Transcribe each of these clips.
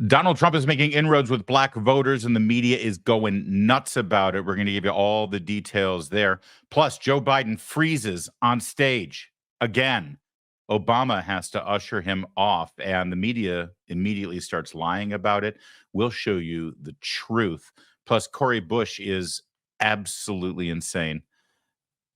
Donald Trump is making inroads with black voters, and the media is going nuts about it. We're going to give you all the details there. Plus, Joe Biden freezes on stage again. Obama has to usher him off, and the media immediately starts lying about it. We'll show you the truth. Plus, Cori Bush is absolutely insane.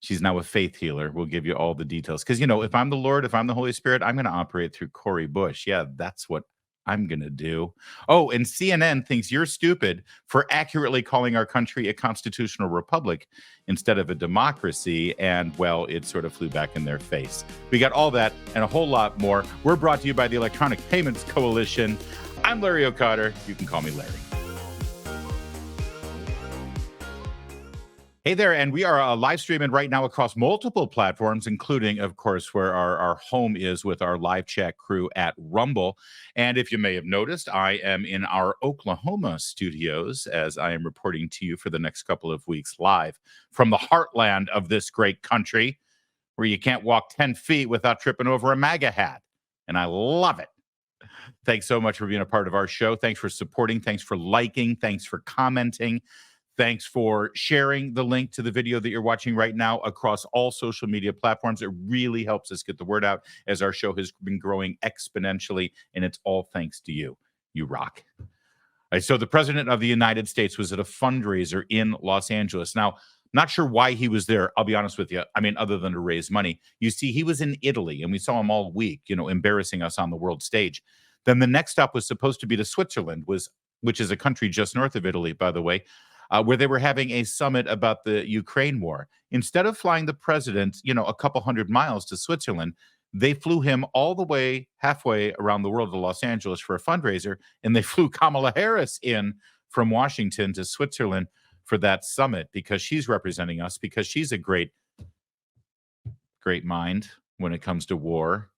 She's now a faith healer. We'll give you all the details. Because, if I'm the Lord, if I'm the Holy Spirit, I'm going to operate through Cori Bush. Yeah, that's what I'm going to do. Oh, and CNN thinks you're stupid for accurately calling our country a constitutional republic instead of a democracy. And, well, it sort of flew back in their face. We got all that and a whole lot more. We're brought to you by the Electronic Payments Coalition. I'm Larry O'Cotter. You can call me Larry. Hey there, and we are live streaming right now across multiple platforms, including, of course, where our home is with our live chat crew at Rumble. And if you may have noticed, I am in our Oklahoma studios as I am reporting to you for the next couple of weeks live from the heartland of this great country where you can't walk 10 feet without tripping over a MAGA hat. And I love it. Thanks so much for being a part of our show. Thanks for supporting. Thanks for liking. Thanks for commenting. Thanks for sharing the link to the video that you're watching right now across all social media platforms. It really helps us get the word out as our show has been growing exponentially, and it's all thanks to you. You rock. All right, so the president of the United States was at a fundraiser in Los Angeles. Now, not sure why he was there, I'll be honest with you. I mean, other than to raise money. You see, he was in Italy, and we saw him all week, embarrassing us on the world stage. Then the next stop was supposed to be to Switzerland, which is a country just north of Italy, by the way. Where they were having a summit about the Ukraine war. Instead of flying the president, a couple hundred miles to Switzerland, they flew him all the way halfway around the world to Los Angeles for a fundraiser, and they flew Kamala Harris in from Washington to Switzerland for that summit because she's representing us, because she's a great mind when it comes to war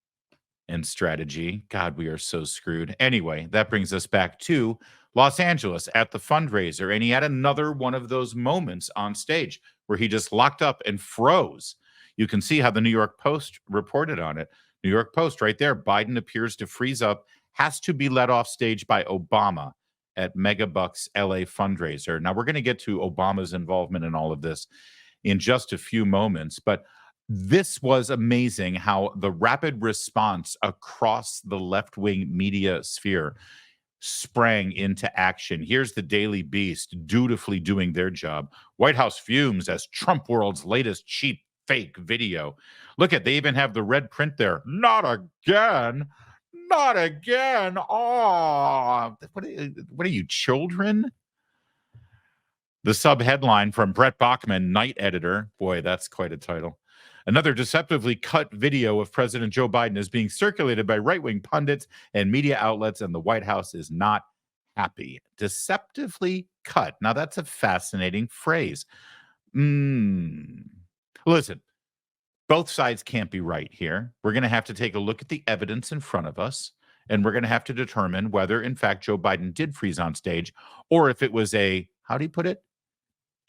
and strategy. God, we are so screwed. Anyway, that brings us back to Los Angeles at the fundraiser, and he had another one of those moments on stage where he just locked up and froze. You can see how the New York Post reported on it. New York Post right there. Biden appears to freeze up, has to be let off stage by Obama at Megabucks LA fundraiser. Now, we're going to get to Obama's involvement in all of this in just a few moments, but this was amazing how the rapid response across the left-wing media sphere sprang into action. Here's the Daily Beast dutifully doing their job. White House fumes as Trump world's latest cheap fake video. Look at, they even have the red print there. Not again. Not again. Oh, what are you, children? The sub-headline from Brett Bachman, night editor. Boy, that's quite a title. Another deceptively cut video of President Joe Biden is being circulated by right-wing pundits and media outlets, and the White House is not happy. Deceptively cut. Now, that's a fascinating phrase. Listen, both sides can't be right here. We're going to have to take a look at the evidence in front of us, and we're going to have to determine whether, in fact, Joe Biden did freeze on stage, or if it was a, how do you put it?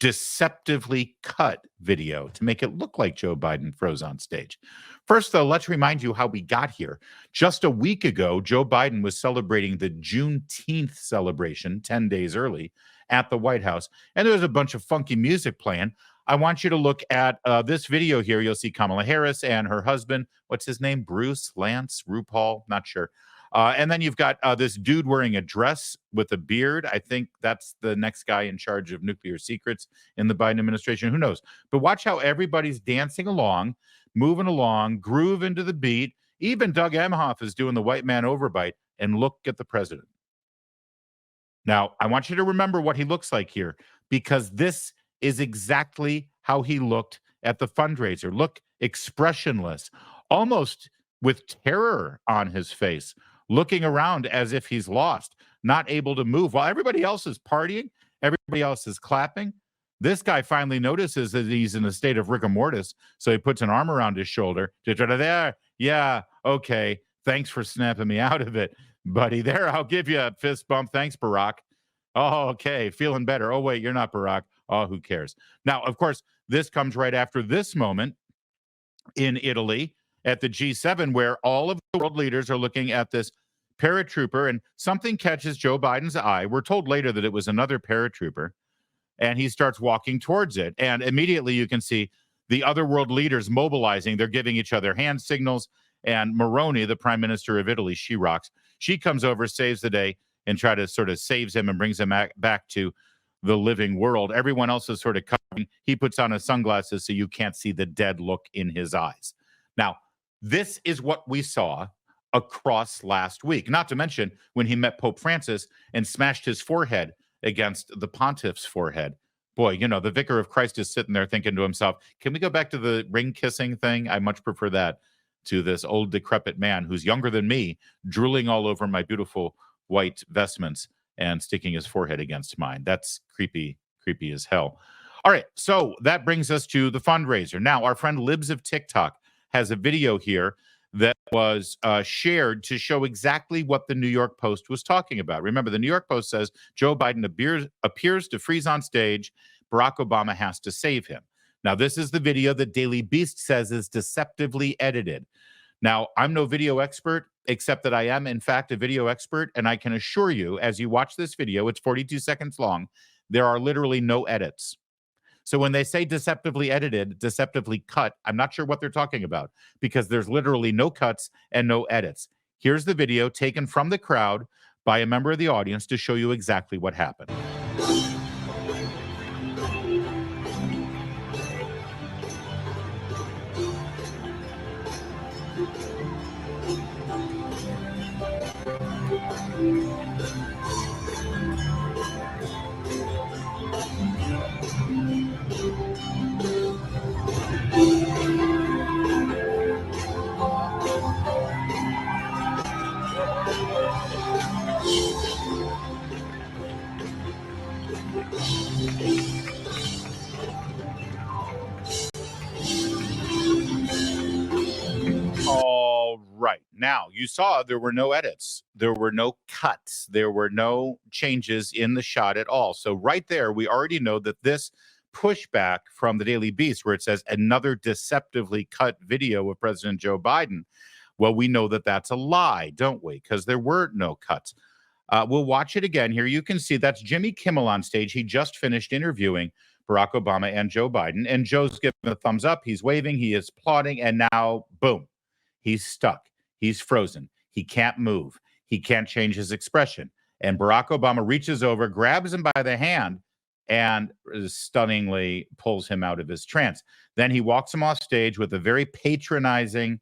Deceptively cut video to make it look like Joe Biden froze on stage. First, though, let's remind you how we got here. Just a week ago, Joe Biden was celebrating the Juneteenth celebration 10 days early at the White House, and there was a bunch of funky music playing. I want you to look at this video here. You'll see Kamala Harris and her husband. What's his name? Bruce, Lance, RuPaul? Not sure. And then you've got this dude wearing a dress with a beard. I think that's the next guy in charge of nuclear secrets in the Biden administration. Who knows? But watch how everybody's dancing along, moving along, groove into the beat. Even Doug Emhoff is doing the white man overbite. And look at the president. Now, I want you to remember what he looks like here, because this is exactly how he looked at the fundraiser. Look, expressionless, almost with terror on his face, looking around as if he's lost, not able to move. While everybody else is partying, everybody else is clapping, this guy finally notices that he's in a state of rigor mortis, so he puts an arm around his shoulder to try to, there, yeah, okay, thanks for snapping me out of it, buddy. There, I'll give you a fist bump. Thanks, Barack. Oh, okay, feeling better. Oh, wait, you're not Barack. Oh, who cares? Now, of course, this comes right after this moment in Italy at the G7, where all of the world leaders are looking at this paratrooper, and something catches Joe Biden's eye. We're told later that it was another paratrooper, and he starts walking towards it. And immediately you can see the other world leaders mobilizing. They're giving each other hand signals. And Moroni, the prime minister of Italy, she rocks. She comes over, saves the day, and try to sort of saves him and brings him back to the living world. Everyone else is sort of covering. He puts on his sunglasses so you can't see the dead look in his eyes. Now, this is what we saw across last week, not to mention when he met Pope Francis and smashed his forehead against the pontiff's forehead. Boy, you know, the vicar of Christ is sitting there thinking to himself, can we go back to the ring kissing thing? I much prefer that to this old decrepit man who's younger than me, drooling all over my beautiful white vestments and sticking his forehead against mine. That's creepy as hell. All right, so that brings us to the fundraiser. Now, our friend Libs of TikTok has a video here that was shared to show exactly what the New York Post was talking about. Remember, the New York Post says Joe Biden appears to freeze on stage. Barack Obama has to save him. Now, this is the video that Daily Beast says is deceptively edited. Now, I'm no video expert, except that I am, in fact, a video expert. And I can assure you, as you watch this video, it's 42 seconds long, there are literally no edits. So when they say deceptively edited, deceptively cut, I'm not sure what they're talking about because there's literally no cuts and no edits. Here's the video taken from the crowd by a member of the audience to show you exactly what happened. All right. Now, you saw there were no edits. There were no cuts. There were no changes in the shot at all. So right there, we already know that this pushback from the Daily Beast, where it says another deceptively cut video of President Joe Biden, well, we know that that's a lie, don't we? Because there were no cuts. We'll watch it again here. You can see that's Jimmy Kimmel on stage. He just finished interviewing Barack Obama and Joe Biden, and Joe's giving a thumbs up. He's waving. He is applauding. And now, boom, he's stuck. He's frozen. He can't move. He can't change his expression. And Barack Obama reaches over, grabs him by the hand, and stunningly pulls him out of his trance. Then he walks him off stage with a very patronizing,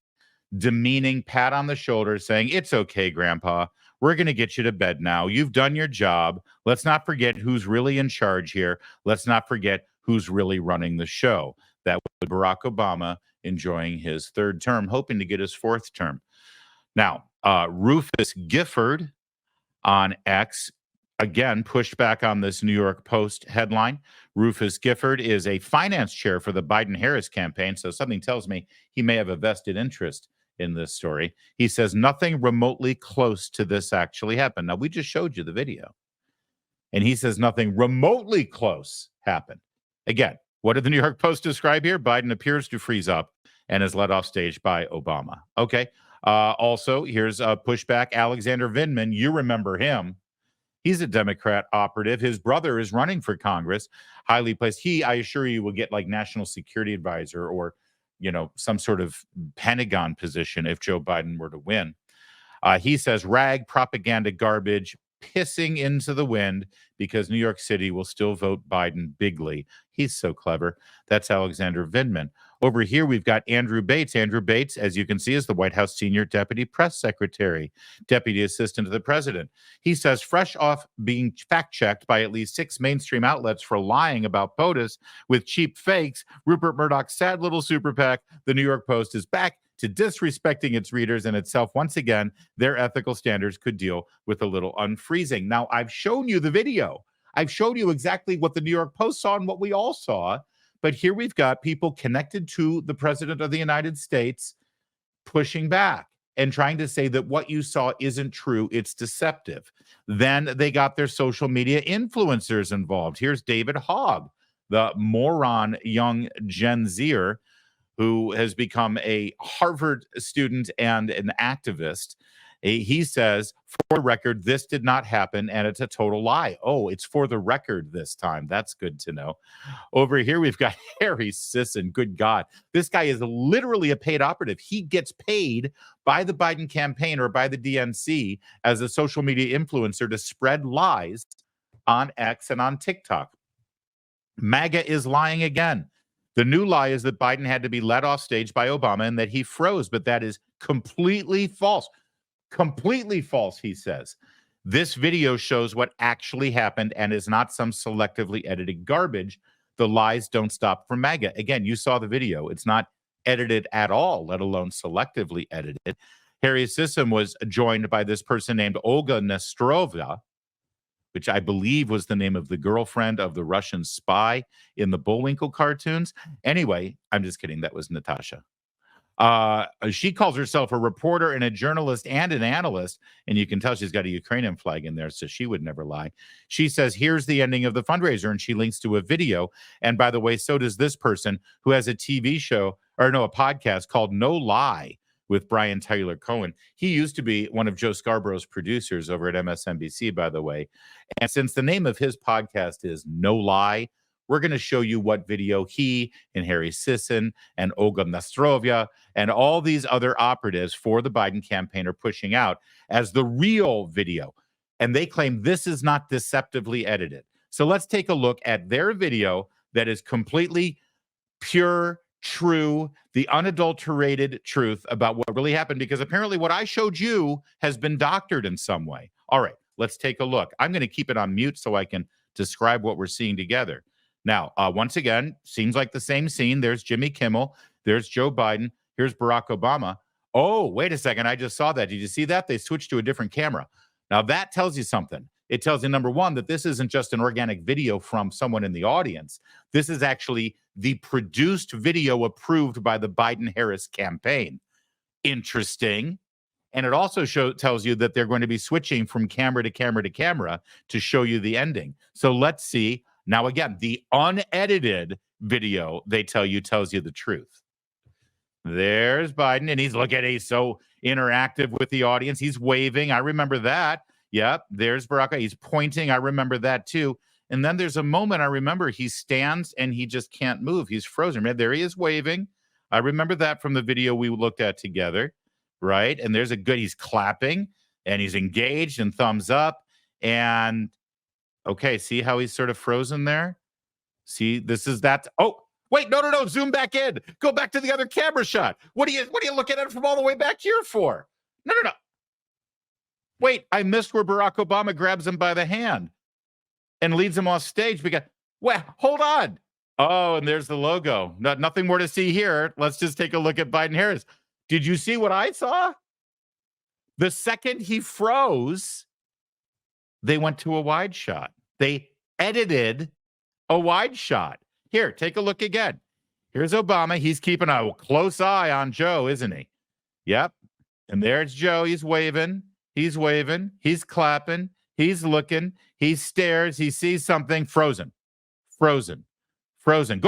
demeaning pat on the shoulder saying, "It's okay, Grandpa. We're going to get you to bed now. You've done your job. Let's not forget who's really in charge here. Let's not forget who's really running the show." That was Barack Obama enjoying his third term, hoping to get his fourth term. Now, Rufus Gifford on X, again, pushed back on this New York Post headline. Rufus Gifford is a finance chair for the Biden-Harris campaign, so something tells me he may have a vested interest in this story. He says nothing remotely close to this actually happened. Now, we just showed you the video. And he says nothing remotely close happened. Again, what did the New York Post describe here? Biden appears to freeze up and is led off stage by Obama. Okay. Also, here's a pushback. Alexander Vindman, you remember him. He's a Democrat operative. His brother is running for Congress, highly placed. He, I assure you, will get like national security advisor or, you know, some sort of Pentagon position if Joe Biden were to win. He says rag propaganda garbage, pissing into the wind because New York City will still vote Biden bigly. He's so clever. That's Alexander Vindman. Over here, we've got Andrew Bates. Andrew Bates, as you can see, is the White House senior deputy press secretary, deputy assistant to the president. He says, fresh off being fact-checked by at least 6 mainstream outlets for lying about POTUS with cheap fakes, Rupert Murdoch's sad little super PAC, the New York Post, is back to disrespecting its readers and itself. Once again, their ethical standards could deal with a little unfreezing. Now, I've shown you the video. I've showed you exactly what the New York Post saw and what we all saw. But here we've got people connected to the president of the United States pushing back and trying to say that what you saw isn't true. It's deceptive. Then they got their social media influencers involved. Here's David Hogg, the moron young Gen Zer who has become a Harvard student and an activist. He says, for the record, this did not happen and it's a total lie. Oh, it's for the record this time. That's good to know. Over here, we've got Harry Sisson. Good God. This guy is literally a paid operative. He gets paid by the Biden campaign or by the DNC as a social media influencer to spread lies on X and on TikTok. MAGA is lying again. The new lie is that Biden had to be led off stage by Obama and that he froze, but that is completely false. Completely false, he says. This video shows what actually happened and is not some selectively edited garbage. The lies don't stop from MAGA. Again, you saw the video. It's not edited at all, let alone selectively edited. Harry Sisson was joined by this person named Olga Nestrova, which I believe was the name of the girlfriend of the Russian spy in the Bullwinkle cartoons. Anyway, I'm just kidding. That was Natasha. She calls herself a reporter and a journalist and an analyst, and you can tell she's got a Ukrainian flag in there, so she would never lie. She says, here's the ending of the fundraiser, and she links to a video. And by the way, so does this person who has a TV show, or no, a podcast called No Lie with Brian Tyler Cohen. He used to be one of Joe Scarborough's producers over at MSNBC, by the way. And since the name of his podcast is No Lie, we're going to show you what video he and Harry Sisson and Olga Nastrovia and all these other operatives for the Biden campaign are pushing out as the real video. And they claim this is not deceptively edited. So let's take a look at their video that is completely pure, true, the unadulterated truth about what really happened, because apparently what I showed you has been doctored in some way. All right, let's take a look. I'm going to keep it on mute so I can describe what we're seeing together. Now, once again, seems like the same scene. There's Jimmy Kimmel. There's Joe Biden. Here's Barack Obama. Oh, wait a second. I just saw that. Did you see that? They switched to a different camera. Now, that tells you something. It tells you, number one, that this isn't just an organic video from someone in the audience. This is actually the produced video approved by the Biden-Harris campaign. Interesting. And it also tells you that they're going to be switching from camera to camera to camera to show you the ending. So let's see. Now, again, the unedited video, they tell you, tells you the truth. There's Biden, and he's so interactive with the audience. He's waving. I remember that. Yep, there's Barack. He's pointing. I remember that too. And then there's a moment I remember he stands and he just can't move. He's frozen. There he is waving. I remember that from the video we looked at together, right? And there's he's clapping and he's engaged and thumbs up. And okay, see how he's sort of frozen there? See, this is that. Oh, wait, no. Zoom back in. Go back to the other camera shot. What are you looking at it from all the way back here for? No. Wait, I missed where Barack Obama grabs him by the hand and leads him off stage because, well, hold on. Oh, and there's the logo. Nothing more to see here. Let's just take a look at Biden-Harris. Did you see what I saw? The second he froze, they went to a wide shot. They edited a wide shot. Here, take a look again. Here's Obama. He's keeping a close eye on Joe, isn't he? Yep. And there's Joe. He's waving. He's waving. He's clapping. He's looking. He stares. He sees something. Frozen. Go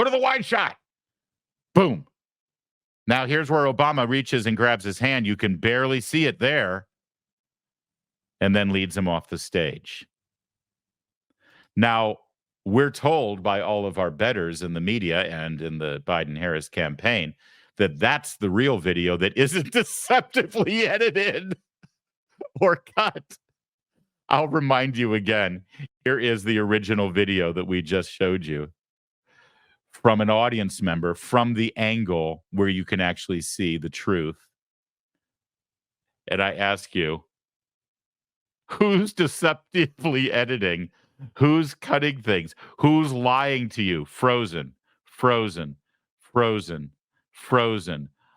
to the wide shot. Boom. Now here's where Obama reaches and grabs his hand. You can barely see it there. And then leads him off the stage. Now, we're told by all of our bettors in the media and in the Biden-Harris campaign that that's the real video that isn't deceptively edited or cut. I'll remind you again. Here is the original video that we just showed you from an audience member from the angle where you can actually see the truth. And I ask you, who's deceptively editing? Who's cutting things? Who's lying to you? Frozen.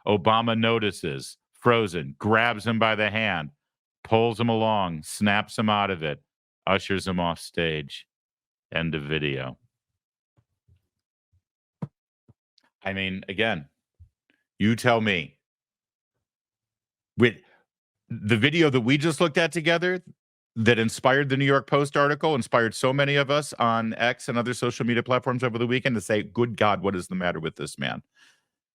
Obama notices. Frozen. Grabs him by the hand. Pulls him along. Snaps him out of it. Ushers him off stage. End of video. I mean, again, you tell me. With the video that we just looked at together that inspired the New York Post article, inspired so many of us on X and other social media platforms over the weekend to say, good God, what is the matter with this man?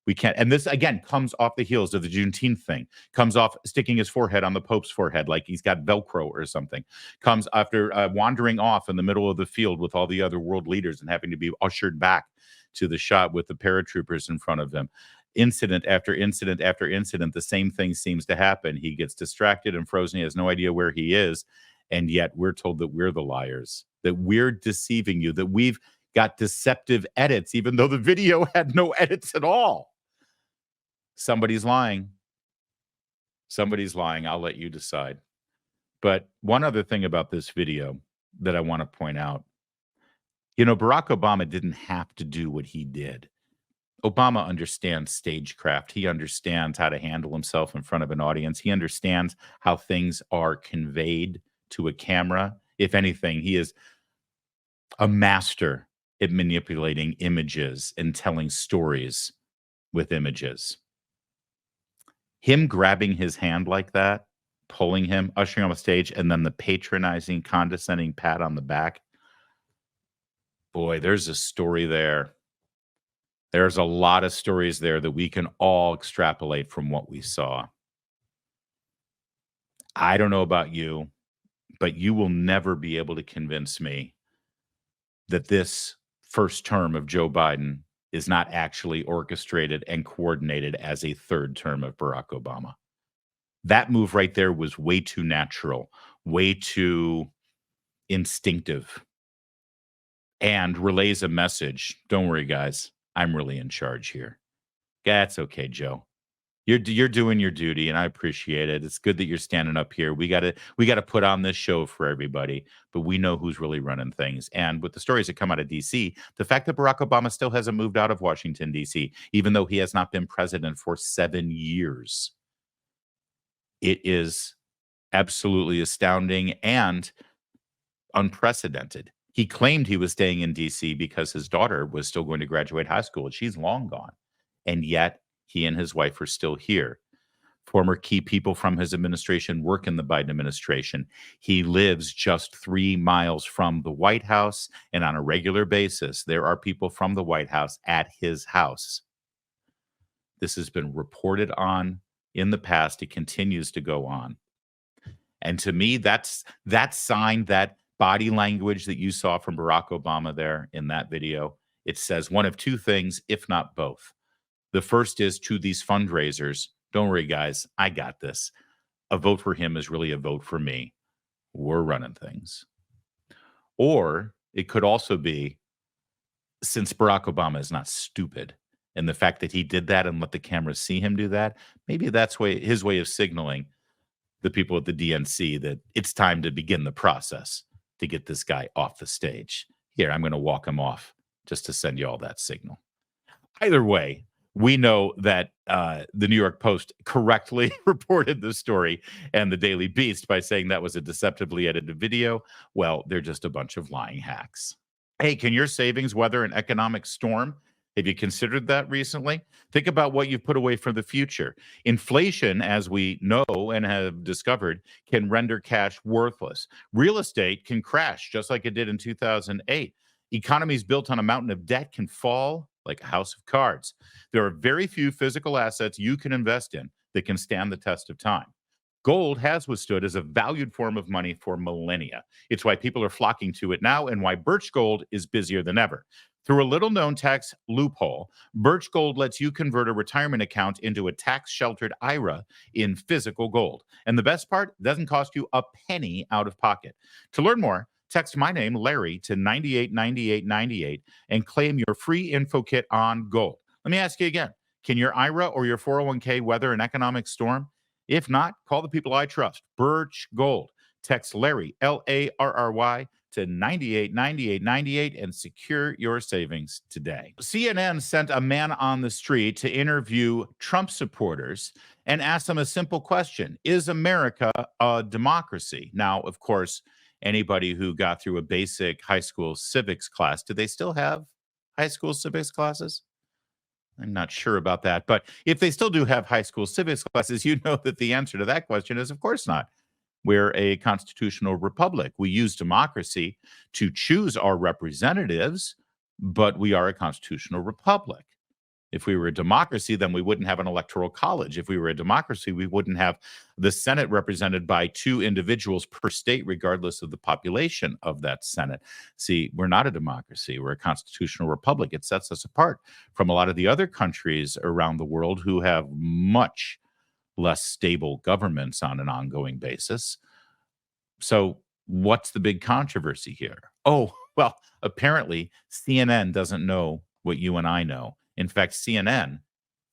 We can't. And this, again, comes off the heels of the Juneteenth thing, comes off sticking his forehead on the Pope's forehead like he's got Velcro or something, comes after wandering off in the middle of the field with all the other world leaders and having to be ushered back to the shot with the paratroopers in front of him. Incident after incident after incident, the same thing seems to happen. He gets distracted and frozen. He has no idea where he is. And yet we're told that we're the liars, that we're deceiving you, that we've got deceptive edits, even though the video had no edits at all. Somebody's lying. Somebody's lying. I'll let you decide. But one other thing about this video that I want to point out, Barack Obama didn't have to do what he did. Obama understands stagecraft. He understands how to handle himself in front of an audience. He understands how things are conveyed to a camera. If anything, he is a master at manipulating images and telling stories with images. Him grabbing his hand like that, pulling him, ushering him on stage, and then the patronizing, condescending pat on the back. Boy, there's a story there. There's a lot of stories there that we can all extrapolate from what we saw. I don't know about you, but you will never be able to convince me that this first term of Joe Biden is not actually orchestrated and coordinated as a third term of Barack Obama. That move right there was way too natural, way too instinctive, and relays a message. Don't worry, guys. I'm really in charge here. That's okay, Joe. You're doing your duty, and I appreciate it. It's good that you're standing up here. We gotta put on this show for everybody, but we know who's really running things. And with the stories that come out of D.C., the fact that Barack Obama still hasn't moved out of Washington, D.C., even though he has not been president for 7 years, it is absolutely astounding and unprecedented. He claimed he was staying in D.C. because his daughter was still going to graduate high school, and she's long gone. And yet, he and his wife are still here. Former key people from his administration work in the Biden administration. He lives just 3 miles from the White House, and on a regular basis, there are people from the White House at his house. This has been reported on in the past. It continues to go on. And to me, that's that sign, that body language that you saw from Barack Obama there in that video. It says one of two things, if not both. The first is to these fundraisers, don't worry, guys, I got this. A vote for him is really a vote for me. We're running things. Or it could also be, since Barack Obama is not stupid, and the fact that he did that and let the cameras see him do that, maybe that's his way of signaling the people at the DNC that it's time to begin the process to get this guy off the stage. Here, I'm going to walk him off just to send you all that signal. Either way, we know that the New York Post correctly reported the story and the Daily Beast by saying that was a deceptively edited video. Well, they're just a bunch of lying hacks. Hey, can your savings weather an economic storm? Have you considered that recently? Think about what you've put away for the future. Inflation, as we know and have discovered, can render cash worthless. Real estate can crash just like it did in 2008. Economies built on a mountain of debt can fall like a house of cards. There are very few physical assets you can invest in that can stand the test of time. Gold has withstood as a valued form of money for millennia. It's why people are flocking to it now and why Birch Gold is busier than ever. Through a little-known tax loophole, Birch Gold lets you convert a retirement account into a tax-sheltered IRA in physical gold. And the best part, it doesn't cost you a penny out of pocket. To learn more, text my name, Larry, to 989898 and claim your free info kit on gold. Let me ask you again. Can your IRA or your 401k weather an economic storm? If not, call the people I trust, Birch Gold. Text Larry, Larry, to 989898 and secure your savings today. CNN sent a man on the street to interview Trump supporters and ask them a simple question. Is America a democracy? Now, of course, anybody who got through a basic high school civics class, do they still have high school civics classes? I'm not sure about that. But if they still do have high school civics classes, you know that the answer to that question is, of course not. We're a constitutional republic. We use democracy to choose our representatives, but we are a constitutional republic. If we were a democracy, then we wouldn't have an electoral college. If we were a democracy, we wouldn't have the Senate represented by 2 individuals per state, regardless of the population of that Senate. See, we're not a democracy. We're a constitutional republic. It sets us apart from a lot of the other countries around the world who have much less stable governments on an ongoing basis. So what's the big controversy here? Oh, well, apparently CNN doesn't know what you and I know. In fact, CNN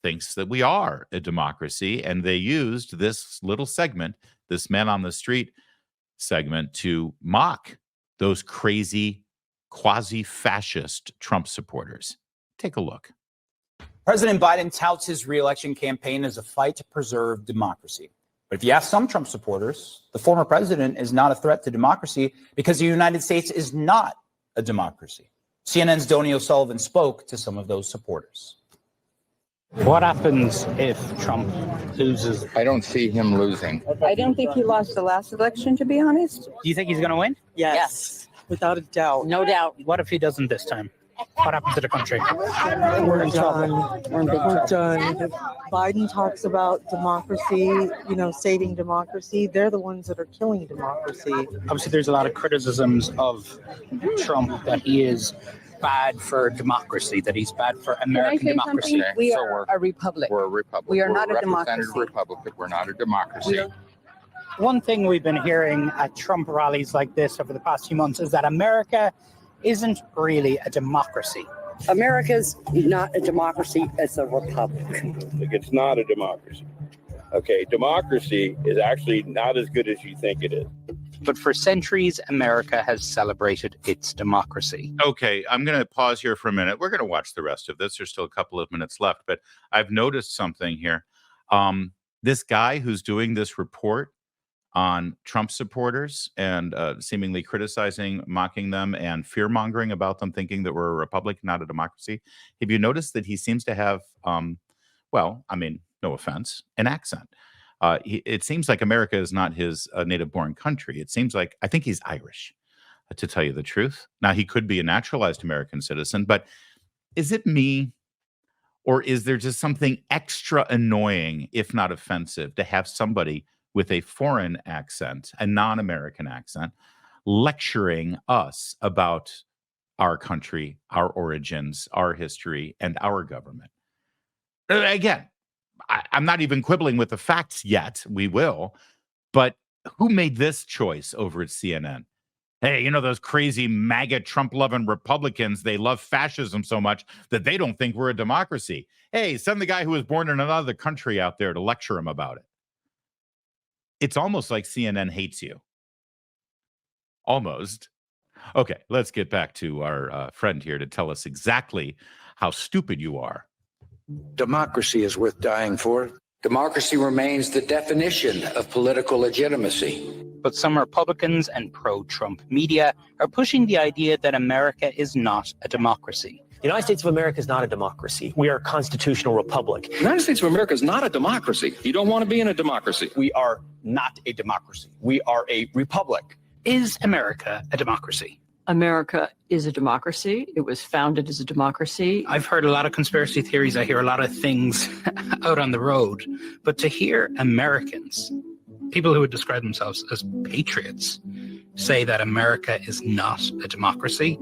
thinks that we are a democracy, and they used this little segment, this Man on the Street segment, to mock those crazy quasi-fascist Trump supporters. Take a look. President Biden touts his re-election campaign as a fight to preserve democracy. But if you ask some Trump supporters, the former president is not a threat to democracy because the United States is not a democracy. CNN's Donnie O'Sullivan spoke to some of those supporters. What happens if Trump loses? I don't see him losing. I don't think he lost the last election, to be honest. Do you think he's going to win? Yes. Without a doubt. No doubt. What if he doesn't this time? What happens to the country? We're done. We're done. Biden talks about democracy, saving democracy. They're the ones that are killing democracy. Obviously, there's a lot of criticisms of Trump that he is bad for democracy, that he's bad for American democracy. Something? We So are a republic. We're a republic. We are We're not a representative democracy. republic. We're not a democracy. One thing we've been hearing at Trump rallies like this over the past few months is that America isn't really a democracy. America's not a democracy, it's a republic. It's not a democracy. Okay, democracy is actually not as good as you think it is. But for centuries, America has celebrated its democracy. Okay, I'm going to pause here for a minute. We're going to watch the rest of this. There's still a couple of minutes left, but I've noticed something here. This guy who's doing this report on Trump supporters and seemingly criticizing, mocking them, and fear-mongering about them, thinking that we're a republic, not a democracy. Have you noticed that he seems to have, well, I mean, no offense, an accent? It seems like America is not his native-born country. It seems like, I think he's Irish, to tell you the truth. Now, he could be a naturalized American citizen, but is it me, or is there just something extra annoying, if not offensive, to have somebody with a foreign accent, a non-American accent, lecturing us about our country, our origins, our history, and our government? Again, I'm not even quibbling with the facts yet. We will. But who made this choice over at CNN? Hey, those crazy MAGA Trump-loving Republicans, they love fascism so much that they don't think we're a democracy. Hey, send the guy who was born in another country out there to lecture him about it. It's almost like CNN hates you. Almost. Okay, let's get back to our friend here to tell us exactly how stupid you are. Democracy is worth dying for. Democracy remains the definition of political legitimacy. But some Republicans and pro-Trump media are pushing the idea that America is not a democracy. The United States of America is not a democracy. We are a constitutional republic. The United States of America is not a democracy. You don't want to be in a democracy. We are not a democracy. We are a republic. Is America a democracy? America is a democracy. It was founded as a democracy. I've heard a lot of conspiracy theories. I hear a lot of things out on the road. But to hear Americans, people who would describe themselves as patriots, say that America is not a democracy,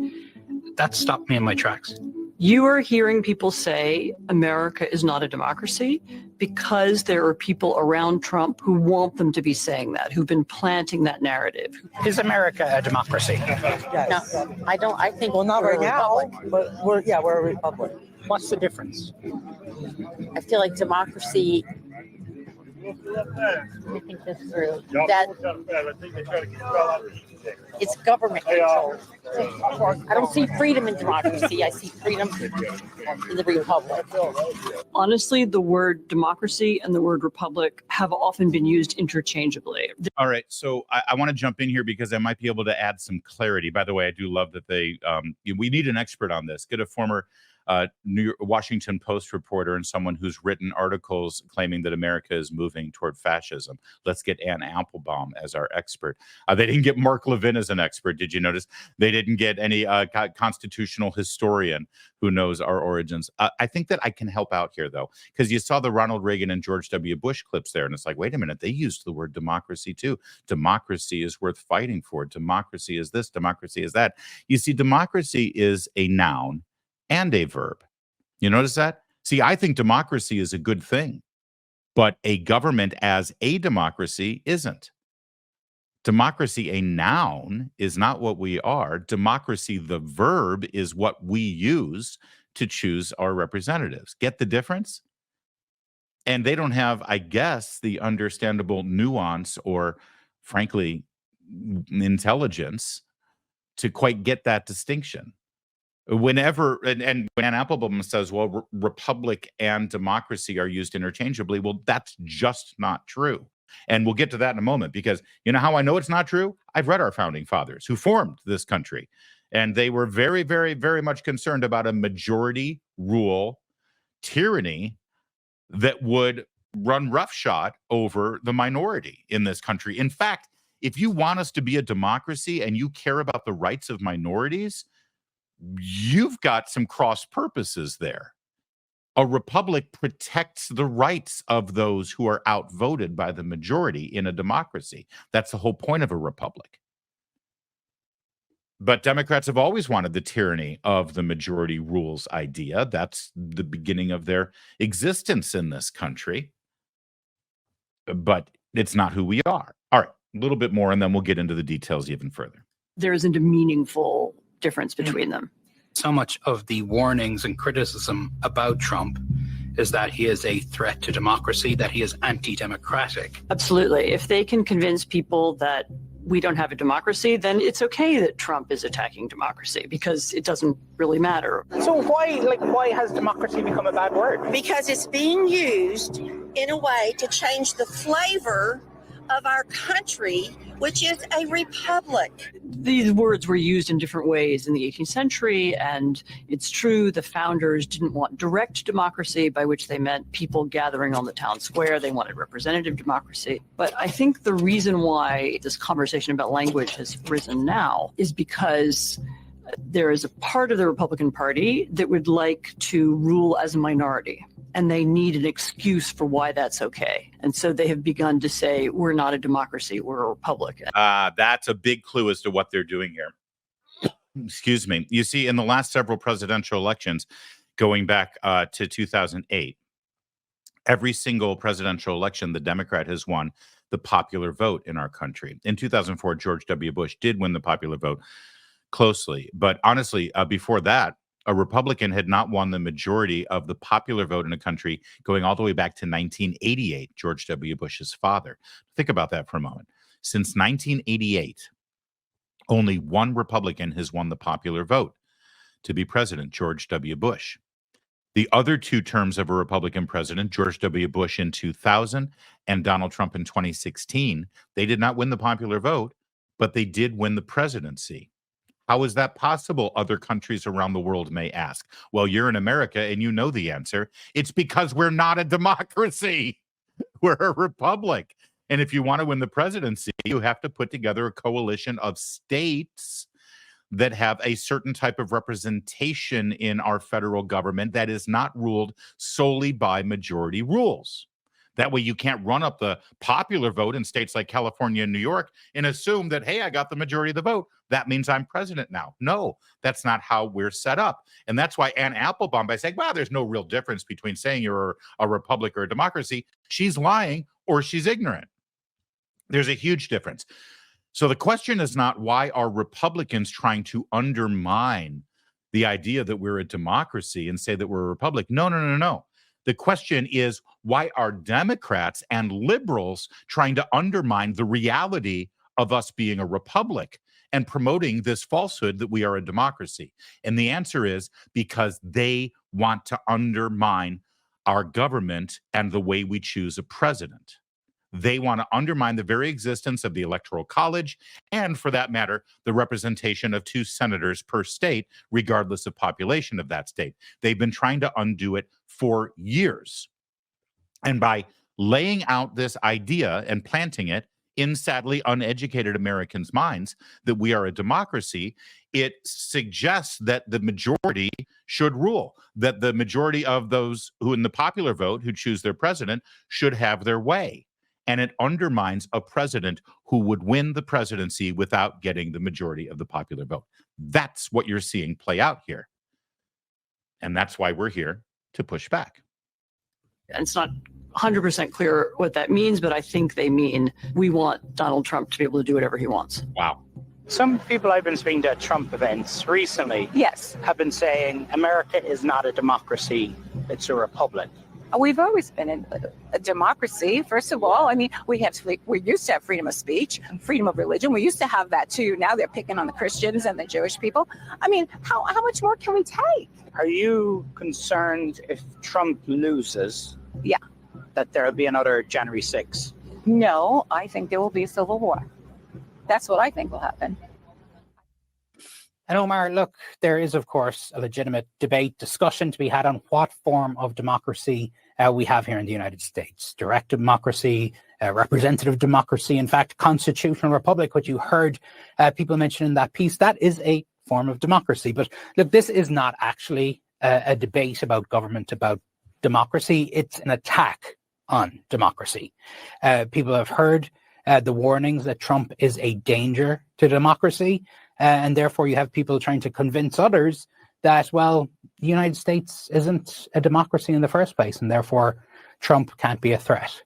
that stopped me in my tracks. You are hearing people say America is not a democracy because there are people around Trump who want them to be saying that, who've been planting that narrative. Is America a democracy? Yes. No, I don't. I think Well, not we're right a now, republic. but we're a republic. What's the difference? I feel like democracy. Let me think this through. That it's government control. I don't see freedom in democracy. I see freedom in the republic. Honestly, the word democracy and the word republic have often been used interchangeably. All right, so I want to jump in here because I might be able to add some clarity. By the way, I do love that we need an expert on this. Get a former Washington Post reporter and someone who's written articles claiming that America is moving toward fascism. Let's get Ann Applebaum as our expert. They didn't get Mark Levin as an expert. Did you notice? They didn't get any constitutional historian who knows our origins. I think that I can help out here, though, because you saw the Ronald Reagan and George W. Bush clips there, and it's like, wait a minute, they used the word democracy too. Democracy is worth fighting for. Democracy is this, democracy is that. You see, democracy is a noun and a verb. You notice that? See, I think democracy is a good thing, but a government as a democracy isn't. Democracy, a noun, is not what we are. Democracy, the verb, is what we use to choose our representatives. Get the difference? And they don't have, I guess, the understandable nuance or, frankly, intelligence to quite get that distinction. Whenever, and when Applebaum says, well, republic and democracy are used interchangeably, well, that's just not true. And we'll get to that in a moment, because you know how I know it's not true? I've read our founding fathers who formed this country, and they were very, very, very much concerned about a majority rule tyranny that would run roughshod over the minority in this country. In fact, if you want us to be a democracy and you care about the rights of minorities, you've got some cross purposes there. A republic protects the rights of those who are outvoted by the majority in a democracy. That's the whole point of a republic. But Democrats have always wanted the tyranny of the majority rules idea. That's the beginning of their existence in this country. But it's not who we are. All right, a little bit more, and then we'll get into the details even further. There isn't a meaningful difference between them. So much of the warnings and criticism about Trump is that he is a threat to democracy, that he is anti-democratic. Absolutely. If they can convince people that we don't have a democracy, then it's okay that Trump is attacking democracy, because it doesn't really matter. So why has democracy become a bad word? Because it's being used in a way to change the flavor of our country, which is a republic. These words were used in different ways in the 18th century, and it's true the founders didn't want direct democracy, by which they meant people gathering on the town square. They wanted representative democracy. But I think the reason why this conversation about language has risen now is because there is a part of the Republican Party that would like to rule as a minority, and they need an excuse for why that's okay. And so they have begun to say, we're not a democracy, we're a republic. That's a big clue as to what they're doing here. Excuse me. You see, in the last several presidential elections, going back to 2008, every single presidential election, the Democrat has won the popular vote in our country. In 2004, George W. Bush did win the popular vote closely. But honestly, before that, a Republican had not won the majority of the popular vote in a country going all the way back to 1988, George W. Bush's father. Think about that for a moment. Since 1988, only one Republican has won the popular vote to be president, George W. Bush. The other two terms of a Republican president, George W. Bush in 2000 and Donald Trump in 2016, they did not win the popular vote, but they did win the presidency. How is that possible? Other countries around the world may ask. Well, you're in America and you know the answer. It's because we're not a democracy. We're a republic. And if you want to win the presidency, you have to put together a coalition of states that have a certain type of representation in our federal government that is not ruled solely by majority rules. That way you can't run up the popular vote in states like California and New York and assume that, hey, I got the majority of the vote. That means I'm president now. No, that's not how we're set up. And that's why Ann Applebaum, by saying, well, there's no real difference between saying you're a republic or a democracy, she's lying or she's ignorant. There's a huge difference. So the question is not, why are Republicans trying to undermine the idea that we're a democracy and say that we're a republic? No. The question is, why are Democrats and liberals trying to undermine the reality of us being a republic and promoting this falsehood that we are a democracy? And the answer is because they want to undermine our government and the way we choose a president. They want to undermine the very existence of the Electoral College and, for that matter, the representation of 2 senators per state, regardless of population of that state. They've been trying to undo it for years. And by laying out this idea and planting it in sadly uneducated Americans' minds that we are a democracy, it suggests that the majority should rule, that the majority of those who in the popular vote who choose their president should have their way. And it undermines a president who would win the presidency without getting the majority of the popular vote. That's what you're seeing play out here. And that's why we're here to push back. And it's not 100% clear what that means, but I think they mean we want Donald Trump to be able to do whatever he wants. Wow. Some people I've been speaking to at Trump events recently have been saying America is not a democracy, it's a republic. We've always been in a democracy. First of all, I mean, we used to have freedom of speech and freedom of religion. We used to have that too. Now they're picking on the Christians and the Jewish people. I mean, how much more can we take? Are you concerned if Trump loses? Yeah. That there will be another January 6th? No, I think there will be a civil war. That's what I think will happen. And Omar, look, there is, of course, a legitimate debate, discussion to be had on what form of democracy we have here in the United States. Direct democracy, representative democracy, in fact, constitutional republic, which you heard people mention in that piece, that is a form of democracy. But look, this is not actually a debate about government, about democracy. It's an attack on democracy. People have heard the warnings that Trump is a danger to democracy. And therefore, you have people trying to convince others that, well, the United States isn't a democracy in the first place, and therefore Trump can't be a threat.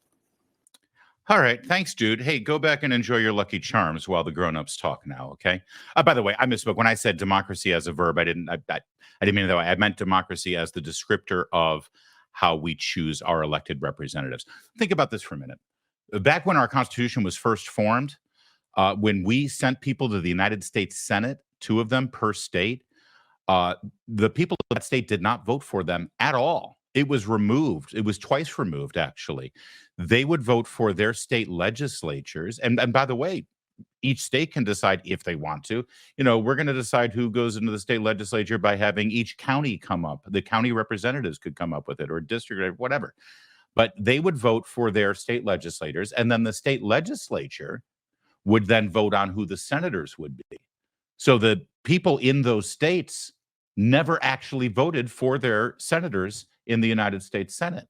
All right. Thanks, dude. Hey, go back and enjoy your Lucky Charms while the grown-ups talk now, okay? By the way, I misspoke. When I said democracy as a verb, I didn't mean it that way. I meant democracy as the descriptor of how we choose our elected representatives. Think about this for a minute. Back when our Constitution was first formed, when we sent people to the United States Senate, 2 of them per state, the people of that state did not vote for them at all. It was removed. It was twice removed, actually. They would vote for their state legislatures. And by the way, each state can decide if they want to. You know, we're going to decide who goes into the state legislature by having each county come up. The county representatives could come up with it, or district, or whatever. But they would vote for their state legislators, and then the state legislature would then vote on who the senators would be. So the people in those states never actually voted for their senators in the United States Senate.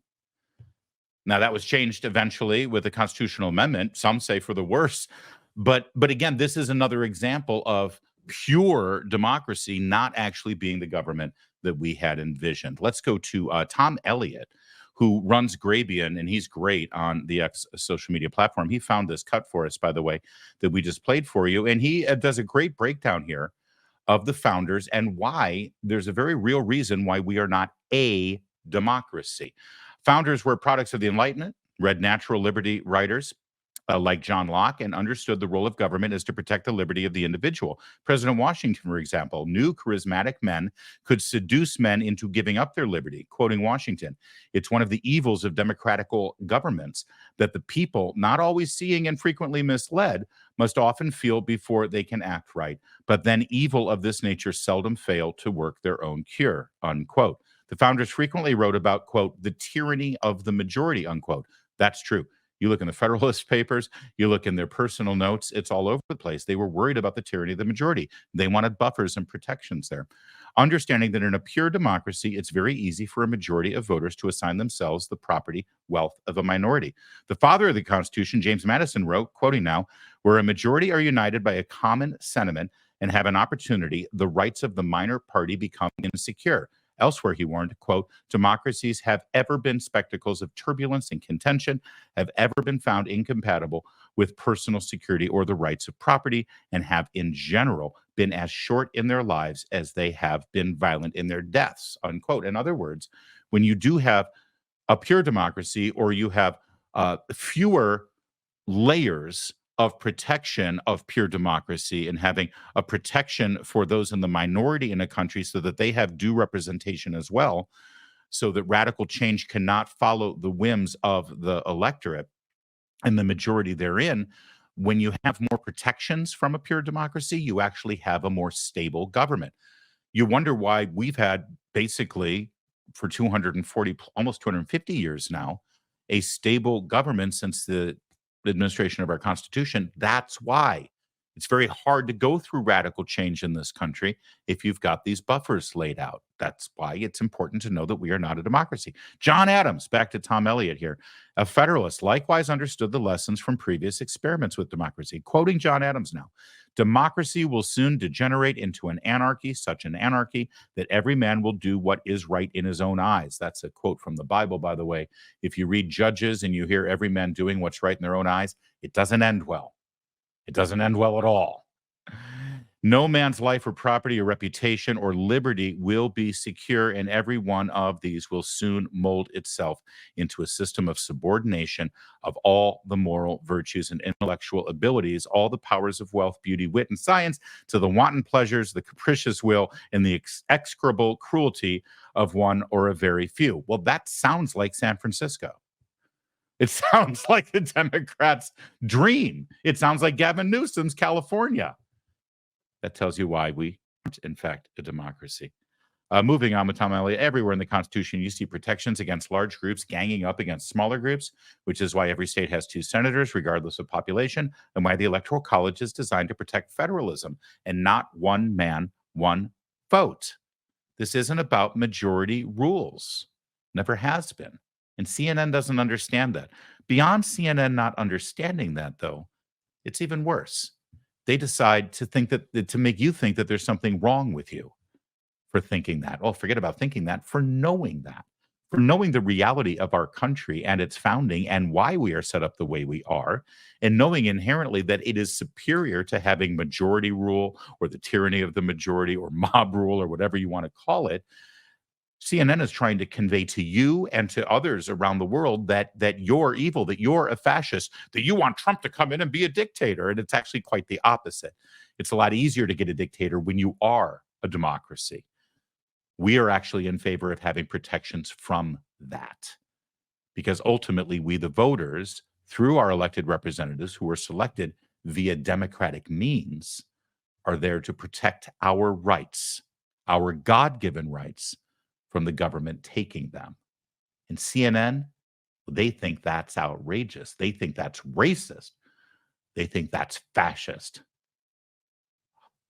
Now, that was changed eventually with the constitutional amendment, some say for the worse. But again, this is another example of pure democracy not actually being the government that we had envisioned. Let's go to Tom Elliott, who runs Grabian, and he's great on the X social media platform. He found this cut for us, by the way, that we just played for you. And he does a great breakdown here of the founders and why there's a very real reason why we are not a democracy. Founders were products of the Enlightenment, read natural liberty writers like John Locke, and understood the role of government is to protect the liberty of the individual. President Washington, for example, knew charismatic men could seduce men into giving up their liberty. Quoting Washington, "It's one of the evils of democratical governments that the people, not always seeing and frequently misled, must often feel before they can act right. But then evil of this nature seldom fail to work their own cure," unquote. The founders frequently wrote about, quote, the tyranny of the majority, unquote. That's true. You look in the Federalist Papers, you look in their personal notes, it's all over the place. They were worried about the tyranny of the majority. They wanted buffers and protections there. Understanding that in a pure democracy, it's very easy for a majority of voters to assign themselves the property wealth of a minority. The father of the Constitution, James Madison, wrote, quoting now, "Where a majority are united by a common sentiment and have an opportunity, the rights of the minor party become insecure." Elsewhere, he warned, quote, "Democracies have ever been spectacles of turbulence and contention, have ever been found incompatible with personal security or the rights of property, and have in general been as short in their lives as they have been violent in their deaths," unquote. In other words, when you do have a pure democracy, or you have fewer layers of protection of pure democracy and having a protection for those in the minority in a country so that they have due representation as well, so that radical change cannot follow the whims of the electorate, and the majority therein, when you have more protections from a pure democracy, you actually have a more stable government. You wonder why we've had basically for 240, almost 250 years now, a stable government since the administration of our Constitution. That's why it's very hard to go through radical change in this country if you've got these buffers laid out. That's why it's important to know that we are not a democracy. John Adams, back to Tom Elliott here, a Federalist, likewise understood the lessons from previous experiments with democracy. Quoting John Adams now, democracy will soon degenerate into an anarchy, such an anarchy that every man will do what is right in his own eyes. That's a quote from the Bible, by the way. If you read Judges and you hear every man doing what's right in their own eyes, it doesn't end well. It doesn't end well at all. No man's life or property or reputation or liberty will be secure, and every one of these will soon mold itself into a system of subordination of all the moral virtues and intellectual abilities, all the powers of wealth, beauty, wit, and science, to the wanton pleasures, the capricious will, and the execrable cruelty of one or a very few. Well, that sounds like San Francisco. It sounds like the Democrats' dream. It sounds like Gavin Newsom's California. That tells you why we aren't, in fact, a democracy. Moving on with Tom Elliott, everywhere in the Constitution, you see protections against large groups ganging up against smaller groups, which is why every state has 2 senators, regardless of population, and why the Electoral College is designed to protect federalism and not one man, one vote. This isn't about majority rules. Never has been. And CNN doesn't understand that. Beyond CNN not understanding that, though, it's even worse. They decide to make you think that there's something wrong with you for thinking that. Oh, forget about thinking that, for knowing that, for knowing the reality of our country and its founding and why we are set up the way we are, and knowing inherently that it is superior to having majority rule or the tyranny of the majority or mob rule or whatever you want to call it. CNN is trying to convey to you and to others around the world that you're evil, that you're a fascist, that you want Trump to come in and be a dictator. And it's actually quite the opposite. It's a lot easier to get a dictator when you are a democracy. We are actually in favor of having protections from that, because ultimately we, the voters, through our elected representatives who are selected via democratic means, are there to protect our rights, our God-given rights, from the government taking them. And CNN, they think that's outrageous. They think that's racist. They think that's fascist.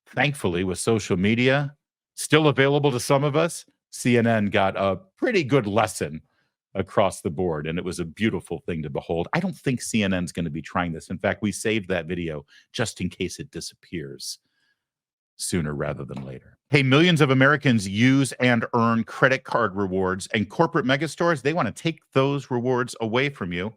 Thankfully, with social media still available to some of us, CNN got a pretty good lesson across the board, and it was a beautiful thing to behold. I don't think CNN's going to be trying this. In fact, we saved that video just in case it disappears sooner rather than later. Hey, millions of Americans use and earn credit card rewards, and corporate megastores, they want to take those rewards away from you.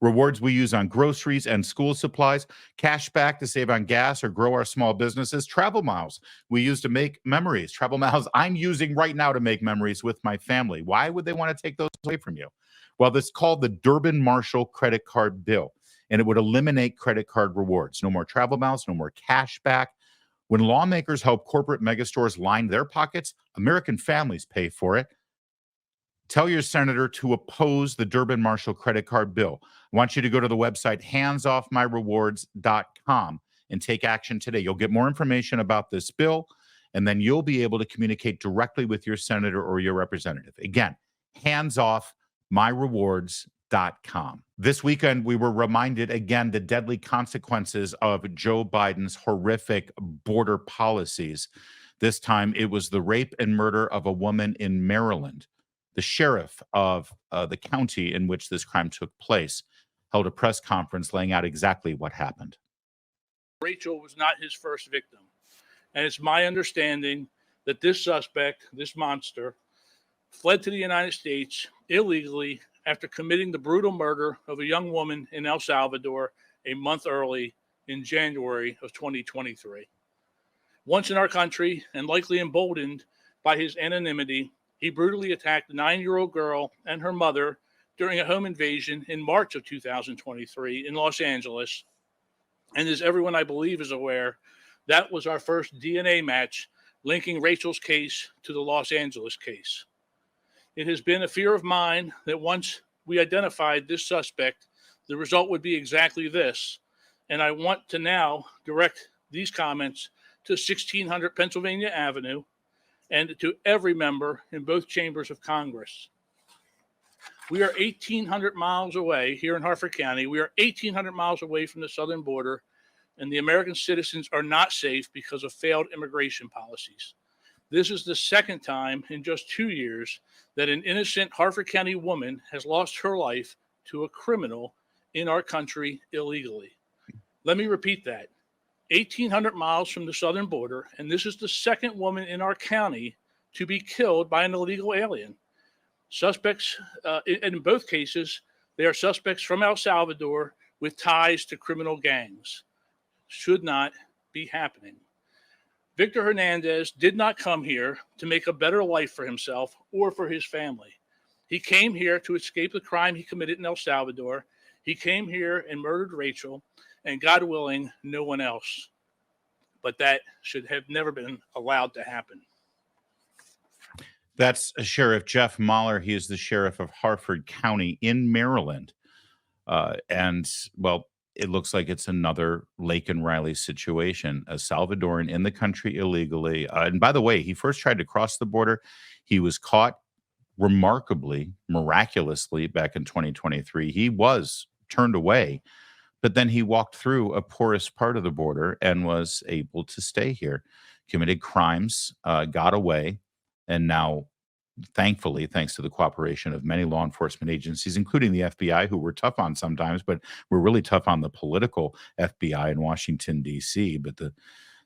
Rewards we use on groceries and school supplies, cash back to save on gas or grow our small businesses, travel miles we use to make memories. Travel miles I'm using right now to make memories with my family. Why would they want to take those away from you? Well, this is called the Durbin-Marshall credit card bill, and it would eliminate credit card rewards. No more travel miles, no more cash back. When lawmakers help corporate megastores line their pockets, American families pay for it. Tell your senator to oppose the Durbin-Marshall credit card bill. I want you to go to the website handsoffmyrewards.com and take action today. You'll get more information about this bill, and then you'll be able to communicate directly with your senator or your representative. Again, handsoffmyrewards.com. This weekend, we were reminded again the deadly consequences of Joe Biden's horrific border policies. This time, it was the rape and murder of a woman in Maryland. The sheriff of the county in which this crime took place held a press conference laying out exactly what happened. Rachel was not his first victim. And it's my understanding that this suspect, this monster, fled to the United States illegally after committing the brutal murder of a young woman in El Salvador a month early in January of 2023. Once in our country and likely emboldened by his anonymity, he brutally attacked a 9-year-old girl and her mother during a home invasion in March of 2023 in Los Angeles. And as everyone I believe is aware, that was our first DNA match linking Rachel's case to the Los Angeles case. It has been a fear of mine that once we identified this suspect, the result would be exactly this. And I want to now direct these comments to 1600 Pennsylvania Avenue and to every member in both chambers of Congress. We are 1,800 miles away here in Harford County. We are 1,800 miles away from the southern border, and the American citizens are not safe because of failed immigration policies. This is the second time in just 2 years that an innocent Harford County woman has lost her life to a criminal in our country illegally. Let me repeat that. 1,800 miles from the southern border, and this is the second woman in our county to be killed by an illegal alien. Suspects, in both cases, they are suspects from El Salvador with ties to criminal gangs. Should not be happening. Victor Hernandez did not come here to make a better life for himself or for his family. He came here to escape the crime he committed in El Salvador. He came here and murdered Rachel, and God willing, no one else. But that should have never been allowed to happen. That's Sheriff Jeff Mahler. He is the sheriff of Harford County in Maryland. And, well, it looks like it's another Lake and Riley situation. A Salvadoran in the country illegally. And by the way, he first tried to cross the border. He was caught miraculously back in 2023. He was turned away, but then he walked through a porous part of the border and was able to stay here, committed crimes, got away, and now, thankfully, thanks to the cooperation of many law enforcement agencies, including the FBI, who were tough on sometimes, but were really tough on the political FBI in Washington, D.C., but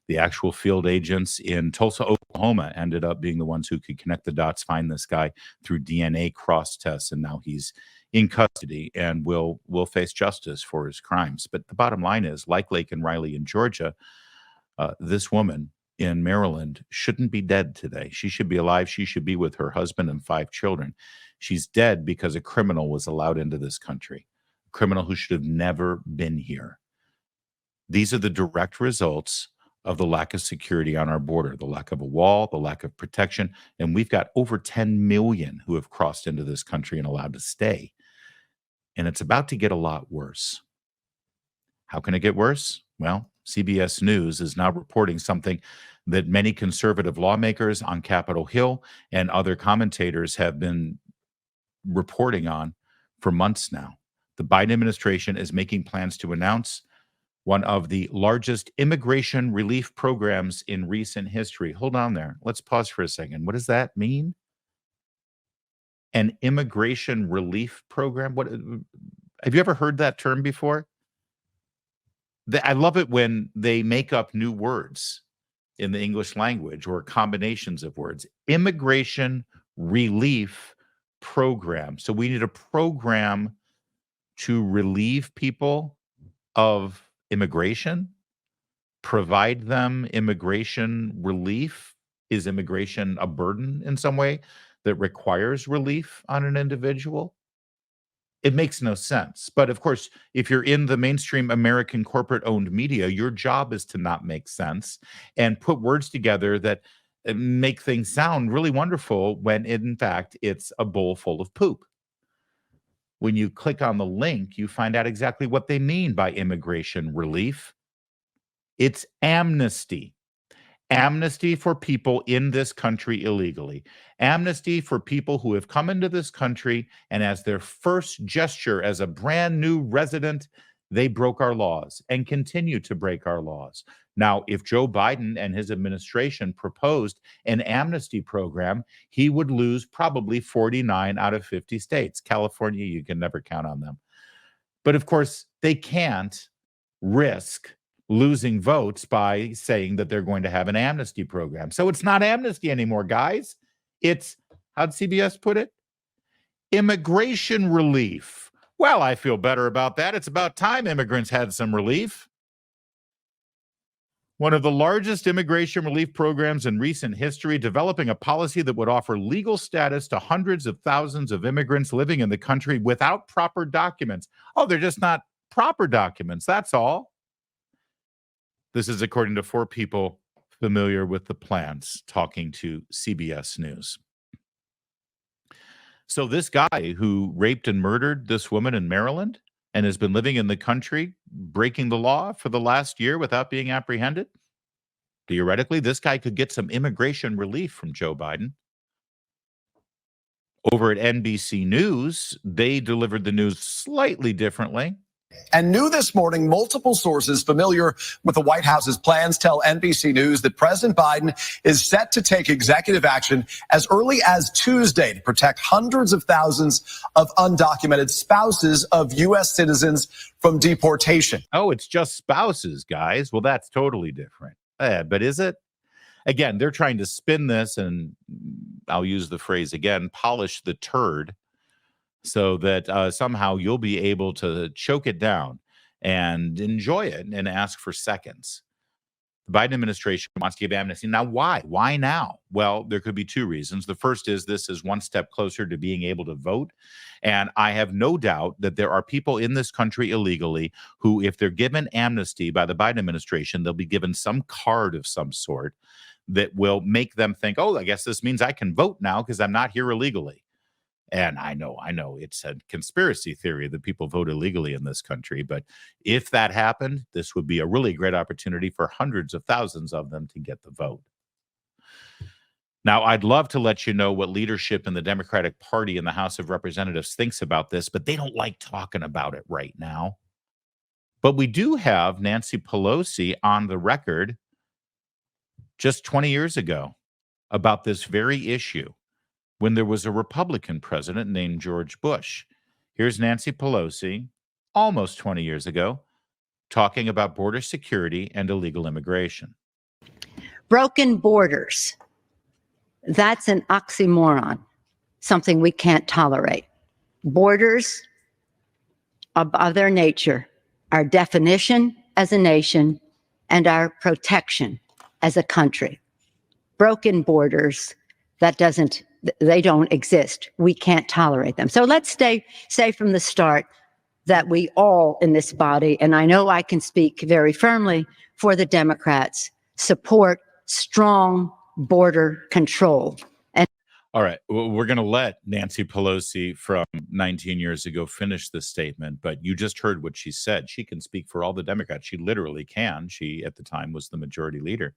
the actual field agents in Tulsa, Oklahoma ended up being the ones who could connect the dots, find this guy through DNA cross tests, and now he's in custody and will face justice for his crimes. But the bottom line is, like Lake and Riley in Georgia, this woman in Maryland shouldn't be dead today. She should be alive. She should be with her husband and 5 children. She's dead because a criminal was allowed into this country, a criminal who should have never been here. These are the direct results of the lack of security on our border, the lack of a wall, the lack of protection. And we've got over 10 million who have crossed into this country and allowed to stay. And it's about to get a lot worse. How can it get worse? Well, CBS News is now reporting something that many conservative lawmakers on Capitol Hill and other commentators have been reporting on for months now. The Biden administration is making plans to announce one of the largest immigration relief programs in recent history. Hold on there. Let's pause for a second. What does that mean? An immigration relief program? What have you ever heard that term before? I love it when they make up new words in the English language or combinations of words. Immigration relief program. So we need a program to relieve people of immigration, provide them immigration relief. Is immigration a burden in some way that requires relief on an individual? It makes no sense. But of course, if you're in the mainstream American corporate-owned media, your job is to not make sense and put words together that make things sound really wonderful when in fact it's a bowl full of poop. When you click on the link, you find out exactly what they mean by immigration relief. It's amnesty. Amnesty for people in this country illegally. Amnesty for people who have come into this country and as their first gesture as a brand new resident, they broke our laws and continue to break our laws. Now, if Joe Biden and his administration proposed an amnesty program, he would lose probably 49 out of 50 states. California, you can never count on them. But of course, they can't risk losing votes by saying that they're going to have an amnesty program. So it's not amnesty anymore, guys. It's, how'd CBS put it? Immigration relief. Well, I feel better about that. It's about time immigrants had some relief. One of the largest immigration relief programs in recent history, developing a policy that would offer legal status to hundreds of thousands of immigrants living in the country without proper documents. Oh, they're just not proper documents. That's all. This is according to 4 people familiar with the plans talking to CBS News. So this guy who raped and murdered this woman in Maryland, and has been living in the country, breaking the law for the last year without being apprehended? Theoretically, this guy could get some immigration relief from Joe Biden. Over at NBC News, they delivered the news slightly differently. And new this morning, multiple sources familiar with the White House's plans tell NBC News that President Biden is set to take executive action as early as Tuesday to protect hundreds of thousands of undocumented spouses of U.S. citizens from deportation. Oh, it's just spouses, guys. Well, that's totally different. But is it? Again, they're trying to spin this, and I'll use the phrase again, polish the turd, so that somehow you'll be able to choke it down and enjoy it and ask for seconds. The Biden administration wants to give amnesty. Now, why? Why now? Well, there could be two reasons. The first is this is one step closer to being able to vote. And I have no doubt that there are people in this country illegally who, if they're given amnesty by the Biden administration, they'll be given some card of some sort that will make them think, oh, I guess this means I can vote now because I'm not here illegally. And I know it's a conspiracy theory that people vote illegally in this country. But if that happened, this would be a really great opportunity for hundreds of thousands of them to get the vote. Now, I'd love to let you know what leadership in the Democratic Party in the House of Representatives thinks about this, but they don't like talking about it right now. But we do have Nancy Pelosi on the record just 20 years ago about this very issue, when there was a Republican president named George Bush. Here's Nancy Pelosi, almost 20 years ago, talking about border security and illegal immigration. Broken borders. That's an oxymoron, something we can't tolerate. Borders, by their nature, our definition as a nation and our protection as a country. Broken borders, they don't exist. We can't tolerate them. So let's say from the start that we all in this body, and I know I can speak very firmly for the Democrats, support strong border control. And all right, well, we're going to let Nancy Pelosi from 19 years ago finish this statement, but you just heard what she said. She can speak for all the Democrats. She literally can. She, at the time, was the majority leader.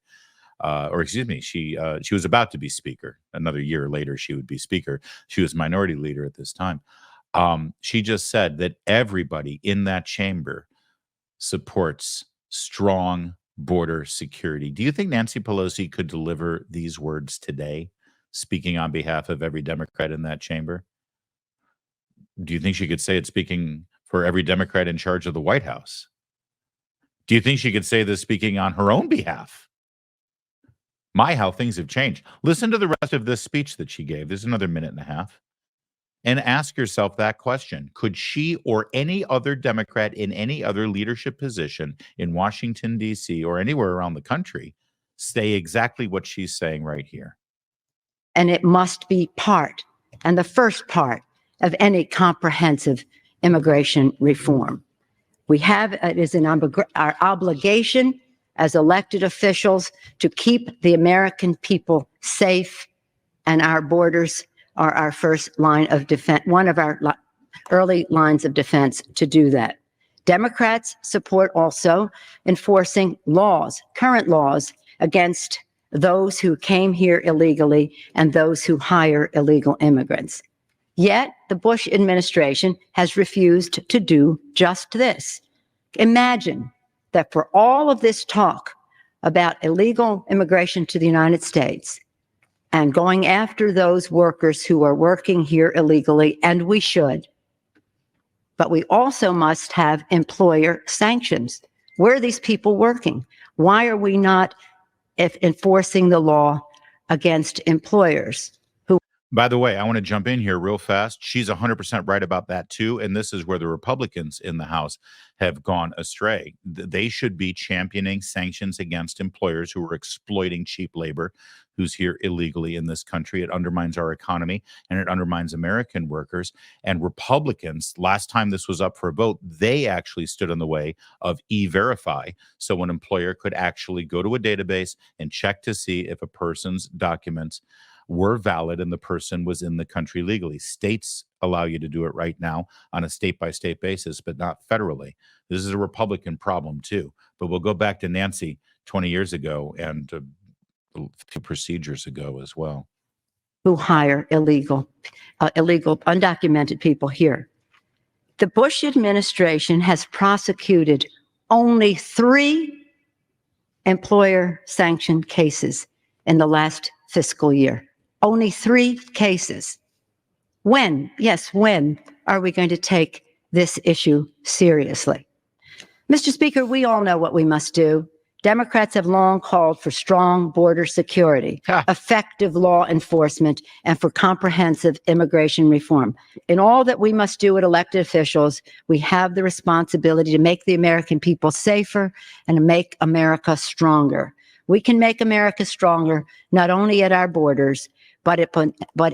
She was about to be speaker. Another year later, she would be speaker. She was minority leader at this time. She just said that everybody in that chamber supports strong border security. Do you think Nancy Pelosi could deliver these words today, speaking on behalf of every Democrat in that chamber? Do you think she could say it speaking for every Democrat in charge of the White House? Do you think she could say this speaking on her own behalf? My, how things have changed. Listen to the rest of this speech that she gave. There's another minute and a half. And ask yourself that question. Could she or any other Democrat in any other leadership position in Washington, D.C., or anywhere around the country say exactly what she's saying right here? And it must be part, and the first part, of any comprehensive immigration reform. It is our obligation as elected officials to keep the American people safe, and our borders are our first line of defense, one of our early lines of defense to do that. Democrats support also enforcing laws, current laws, against those who came here illegally and those who hire illegal immigrants. Yet the Bush administration has refused to do just this. Imagine that for all of this talk about illegal immigration to the United States and going after those workers who are working here illegally, and we should, but we also must have employer sanctions. Where are these people working? Why are we not enforcing the law against employers who... By the way, I want to jump in here real fast. She's 100% right about that too. And this is where the Republicans in the House have gone astray. They should be championing sanctions against employers who are exploiting cheap labor, who's here illegally in this country. It undermines our economy and it undermines American workers. And Republicans, last time this was up for a vote, they actually stood in the way of E-Verify. So an employer could actually go to a database and check to see if a person's documents were valid and the person was in the country legally. States allow you to do it right now on a state-by-state basis, but not federally. This is a Republican problem too. But we'll go back to Nancy 20 years ago and a few procedures ago as well. Who hire illegal, undocumented people here. The Bush administration has prosecuted only 3 employer-sanctioned cases in the last fiscal year. Only 3 cases. When are we going to take this issue seriously? Mr. Speaker, we all know what we must do. Democrats have long called for strong border security, effective law enforcement, and for comprehensive immigration reform. In all that we must do as elected officials, we have the responsibility to make the American people safer and to make America stronger. We can make America stronger not only at our borders, but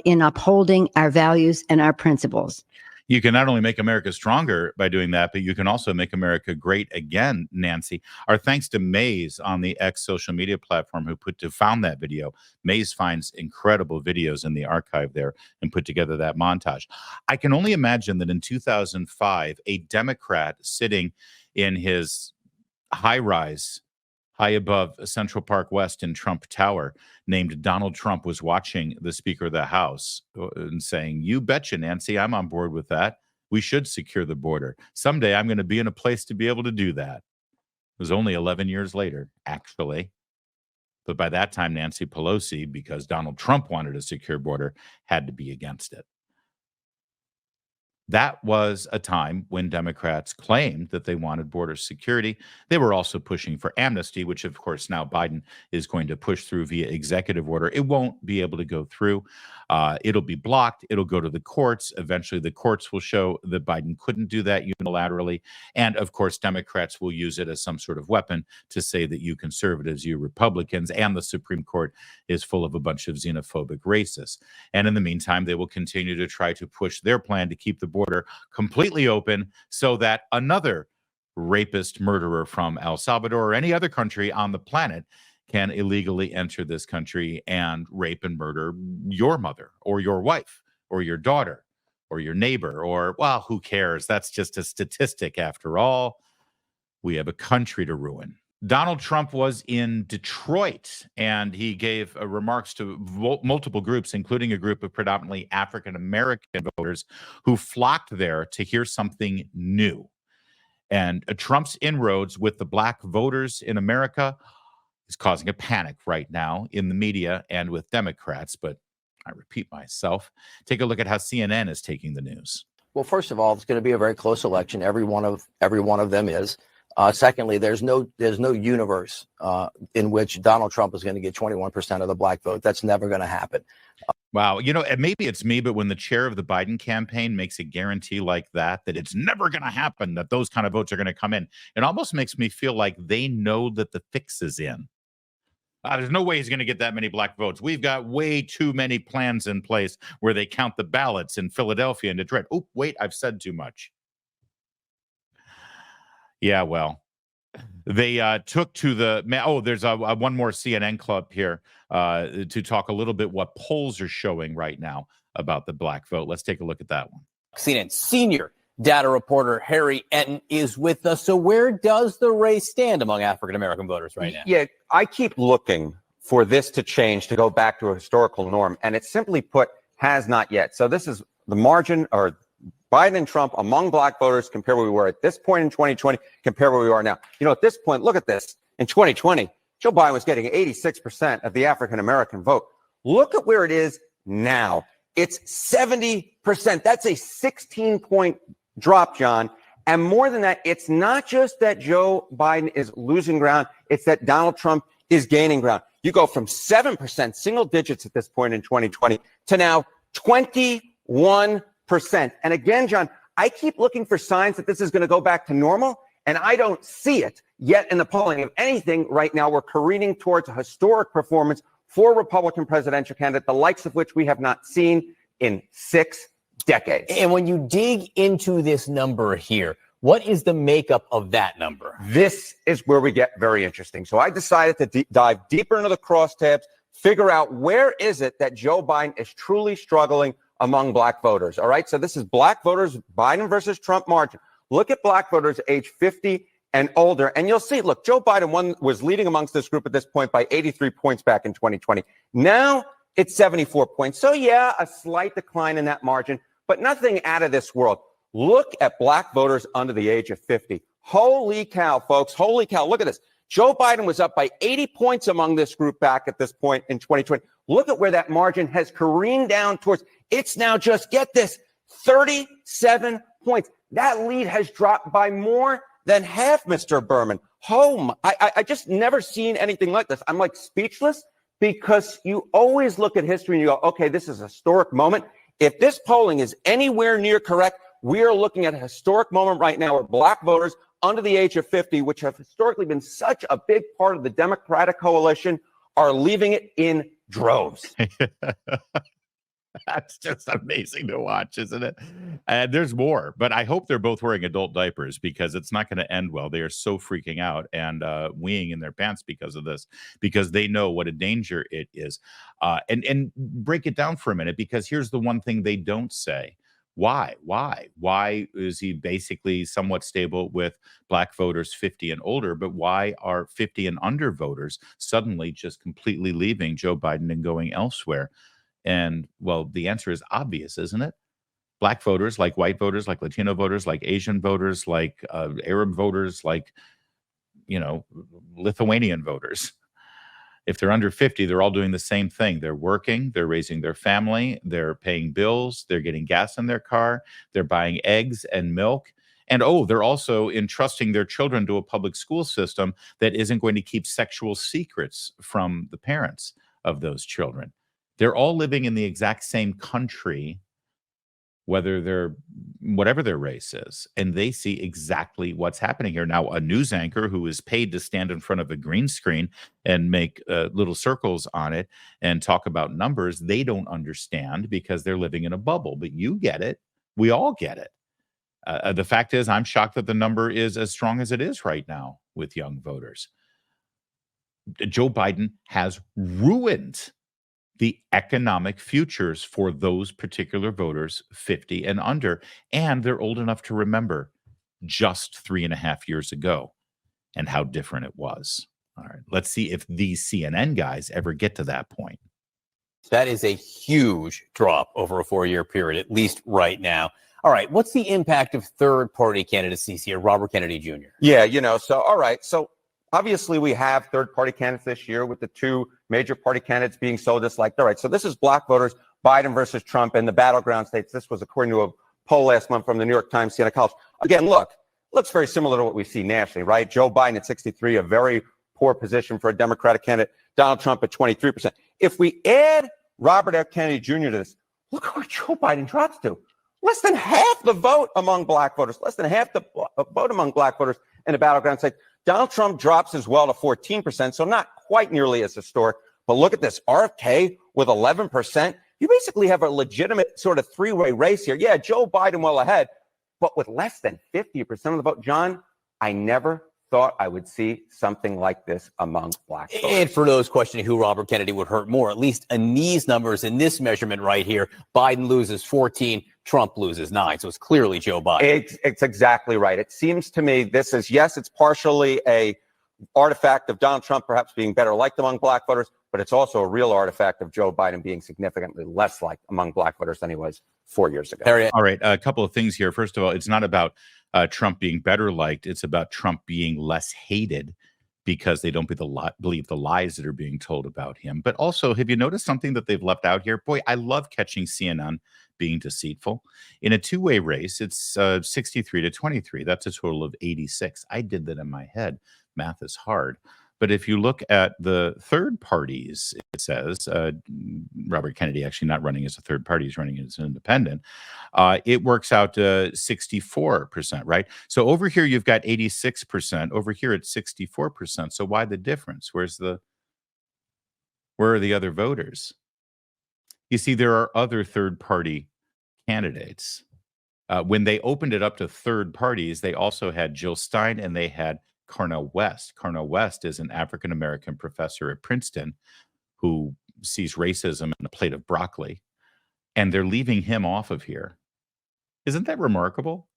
in upholding our values and our principles. You can not only make America stronger by doing that, but you can also make America great again, Nancy. Our thanks to Maze on the X social media platform who found that video. Maze finds incredible videos in the archive there and put together that montage. I can only imagine that in 2005, a Democrat sitting in his high-rise high above Central Park West in Trump Tower named Donald Trump was watching the Speaker of the House and saying, "You betcha, Nancy, I'm on board with that. We should secure the border. Someday I'm going to be in a place to be able to do that." It was only 11 years later, actually. But by that time, Nancy Pelosi, because Donald Trump wanted a secure border, had to be against it. That was a time when Democrats claimed that they wanted border security. They were also pushing for amnesty, which, of course, now Biden is going to push through via executive order. It won't be able to go through. It'll be blocked. It'll go to the courts. Eventually, the courts will show that Biden couldn't do that unilaterally. And, of course, Democrats will use it as some sort of weapon to say that you conservatives, you Republicans, and the Supreme Court is full of a bunch of xenophobic racists. And in the meantime, they will continue to try to push their plan to keep the border completely open so that another rapist murderer from El Salvador or any other country on the planet can illegally enter this country and rape and murder your mother or your wife or your daughter or your neighbor or, well, who cares? That's just a statistic after all. We have a country to ruin. Donald Trump was in Detroit, and he gave remarks to multiple groups, including a group of predominantly African-American voters who flocked there to hear something new. And Trump's inroads with the black voters in America is causing a panic right now in the media and with Democrats. But I repeat myself, take a look at how CNN is taking the news. Well, first of all, it's going to be a very close election. Every one of them is. Secondly, there's no universe in which Donald Trump is going to get 21% of the black vote. That's never going to happen. Wow. You know, and maybe it's me, but when the chair of the Biden campaign makes a guarantee like that it's never going to happen, that those kind of votes are going to come in, it almost makes me feel like they know that the fix is in. There's no way he's going to get that many black votes. We've got way too many plans in place where they count the ballots in Philadelphia and Detroit. Oh, wait, I've said too much. Yeah, well, they took to the there's one more CNN clip here to talk a little bit what polls are showing right now about the black vote. Let's take a look at that one. CNN senior data reporter Harry Enton is with us. So where does the race stand among African-American voters right now? Yeah, I keep looking for this to change, to go back to a historical norm. And it simply put has not yet. So this is the margin, or Biden and Trump among black voters, compare where we were at this point in 2020, compare where we are now. You know, at this point, look at this. In 2020, Joe Biden was getting 86% of the African-American vote. Look at where it is now. It's 70%. That's a 16-point drop, John. And more than that, it's not just that Joe Biden is losing ground. It's that Donald Trump is gaining ground. You go from 7%, single digits at this point in 2020, to now 21%. And again, John, I keep looking for signs that this is going to go back to normal, and I don't see it yet in the polling. If anything, right now, we're careening towards a historic performance for a Republican presidential candidate, the likes of which we have not seen in 6 decades. And when you dig into this number here, what is the makeup of that number? This is where we get very interesting. So I decided to dive deeper into the crosstabs, figure out where is it that Joe Biden is truly struggling among black voters. All right. So this is black voters, Biden versus Trump margin. Look at black voters age 50 and older, and you'll see, look, Joe Biden was leading amongst this group at this point by 83 points back in 2020. Now it's 74 points. So yeah, a slight decline in that margin, but nothing out of this world. Look at black voters under the age of 50. Holy cow, folks. Holy cow. Look at this. Joe Biden was up by 80 points among this group back at this point in 2020. Look at where that margin has careened down towards. It's now just, get this, 37 points. That lead has dropped by more than half, Mr. Berman. I just never seen anything like this. I'm like speechless, because you always look at history and you go, okay, this is a historic moment. If this polling is anywhere near correct, we are looking at a historic moment right now where black voters under the age of 50, which have historically been such a big part of the Democratic coalition, are leaving it in droves. That's just amazing to watch, isn't it? And there's more, but I hope they're both wearing adult diapers, because it's not going to end well. They are so freaking out and weeing in their pants because of this, because they know what a danger it is. And break it down for a minute, because here's the one thing they don't say. Why is he basically somewhat stable with black voters 50 and older, but why are 50 and under voters suddenly just completely leaving Joe Biden and going elsewhere? And well, the answer is obvious, isn't it? Black voters, like white voters, like Latino voters, like Asian voters, like Arab voters, like, Lithuanian voters. If they're under 50, they're all doing the same thing. They're working, they're raising their family, they're paying bills, they're getting gas in their car, they're buying eggs and milk. And they're also entrusting their children to a public school system that isn't going to keep sexual secrets from the parents of those children. They're all living in the exact same country, whatever their race is, and they see exactly what's happening here. Now, a news anchor who is paid to stand in front of a green screen and make little circles on it and talk about numbers, they don't understand, because they're living in a bubble. But you get it. We all get it. The fact is, I'm shocked that the number is as strong as it is right now with young voters. Joe Biden has ruined the economic futures for those particular voters 50 and under, and they're old enough to remember just 3.5 years ago and how different it was. All right, let's see if these CNN guys ever get to that point. That is a huge drop over a 4-year period, at least right now. All right, what's the impact of third-party candidacies here? Robert Kennedy Jr. Yeah, all right, so obviously we have third-party candidates this year, with the two major party candidates being so disliked. All right, so this is black voters, Biden versus Trump in the battleground states. This was according to a poll last month from the New York Times, Siena College. Again, looks very similar to what we see nationally, right? Joe Biden at 63, a very poor position for a Democratic candidate. Donald Trump at 23%. If we add Robert F. Kennedy Jr. to this, look where Joe Biden drops to. Less than half the vote among black voters, less than half the vote among black voters in the battleground states. Donald Trump drops as well to 14%, so not quite nearly as historic. But look at this, RFK with 11%. You basically have a legitimate sort of three-way race here. Yeah, Joe Biden well ahead, but with less than 50% of the vote. John, I never thought I would see something like this among black voters. And for those questioning who Robert Kennedy would hurt more, at least in these numbers, in this measurement right here, Biden loses 14, Trump loses 9. So it's clearly Joe Biden. It's exactly right. It seems to me this is, yes, it's partially a artifact of Donald Trump perhaps being better liked among black voters, but it's also a real artifact of Joe Biden being significantly less liked among black voters than he was 4 years ago. All right, a couple of things here. First of all, it's not about Trump being better liked. It's about Trump being less hated, because they don't believe the lies that are being told about him. But also, have you noticed something that they've left out here? Boy, I love catching CNN being deceitful. In a two-way race, it's 63 to 23. That's a total of 86. I did that in my head. Math is hard. But if you look at the third parties, it says Robert Kennedy actually not running as a third party, he's running as an independent. It works out to 64%, right? So over here, you've got 86%. Over here, it's 64%. So why the difference? Where are the other voters? You see, there are other third party candidates. When they opened it up to third parties, they also had Jill Stein and they had Cornel West. Cornel West is an African-American professor at Princeton who sees racism in a plate of broccoli, and they're leaving him off of here. Isn't that remarkable?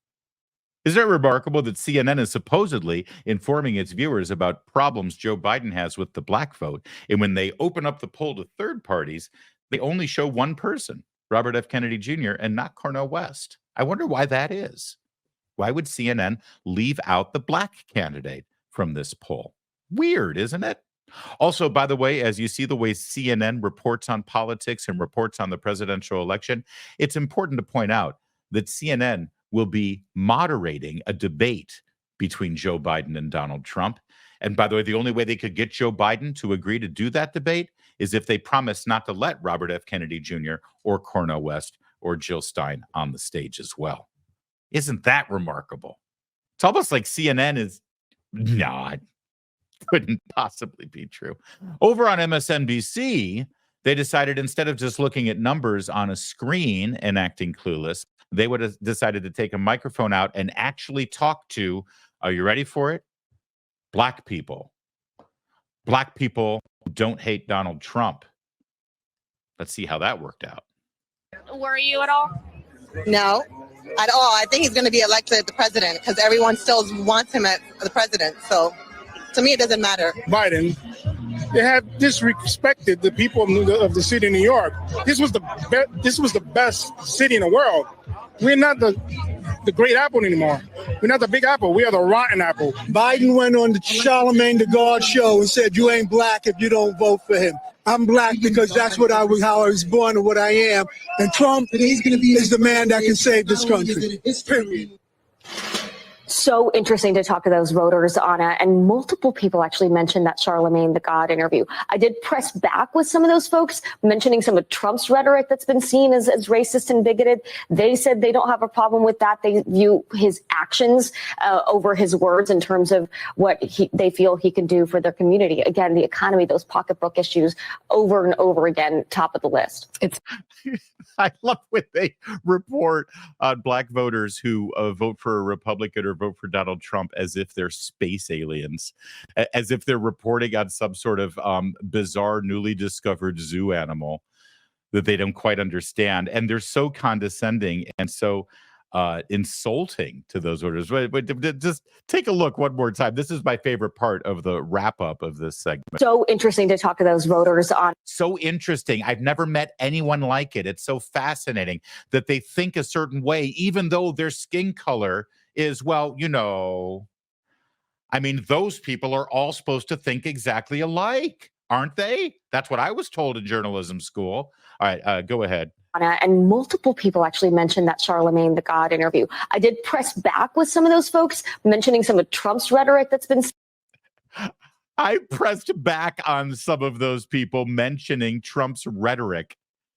Isn't it remarkable that CNN is supposedly informing its viewers about problems Joe Biden has with the black vote? And when they open up the poll to third parties, they only show one person, Robert F. Kennedy Jr., and not Cornel West. I wonder why that is. Why would CNN leave out the black candidate from this poll? Weird, isn't it? Also, by the way, as you see the way CNN reports on politics and reports on the presidential election, it's important to point out that CNN will be moderating a debate between Joe Biden and Donald Trump. And by the way, the only way they could get Joe Biden to agree to do that debate is if they promise not to let Robert F. Kennedy Jr. or Cornel West or Jill Stein on the stage as well. Isn't that remarkable? It's almost like CNN is not, couldn't possibly be true. Over on MSNBC, they decided instead of just looking at numbers on a screen and acting clueless, they would have decided to take a microphone out and actually talk to, are you ready for it? Black people. Black people don't hate Donald Trump. Let's see how that worked out. Worry you at all? No, at all. I think he's going to be elected the president because everyone still wants him as the president. So to me, it doesn't matter. Biden, they have disrespected the people of the city of New York. This was the best city in the world. We're not the great apple anymore. We're not the big apple. We are the rotten apple. Biden went on the Charlemagne the God show and said, "You ain't black if you don't vote for him." I'm black because that's what how I was born and what I am. And Trump is the man that can save this country. Period. So interesting to talk to those voters, Anna, and multiple people actually mentioned that Charlemagne the God interview. I did press back with some of those folks, mentioning some of Trump's rhetoric that's been seen as racist and bigoted. They said they don't have a problem with that. They view his actions over his words in terms of what they feel he can do for their community. Again, the economy, those pocketbook issues over and over again, top of the list. It's I love when they report on black voters who vote for a Republican or vote for Donald Trump as if they're space aliens, as if they're reporting on some sort of bizarre, newly discovered zoo animal that they don't quite understand. And they're so condescending and so insulting to those voters. But just take a look one more time. This is my favorite part of the wrap up of this segment. so interesting to talk to those voters on. So interesting. I've never met anyone like it. It's so fascinating that they think a certain way, even though their skin color is, well, you know, I mean, those people are all supposed to think exactly alike, aren't they? That's what I was told in journalism school. All right, go ahead. And multiple people actually mentioned that Charlemagne the God interview. I did press back with some of those folks, mentioning some of Trump's rhetoric that's been. I pressed back on some of those people mentioning Trump's rhetoric.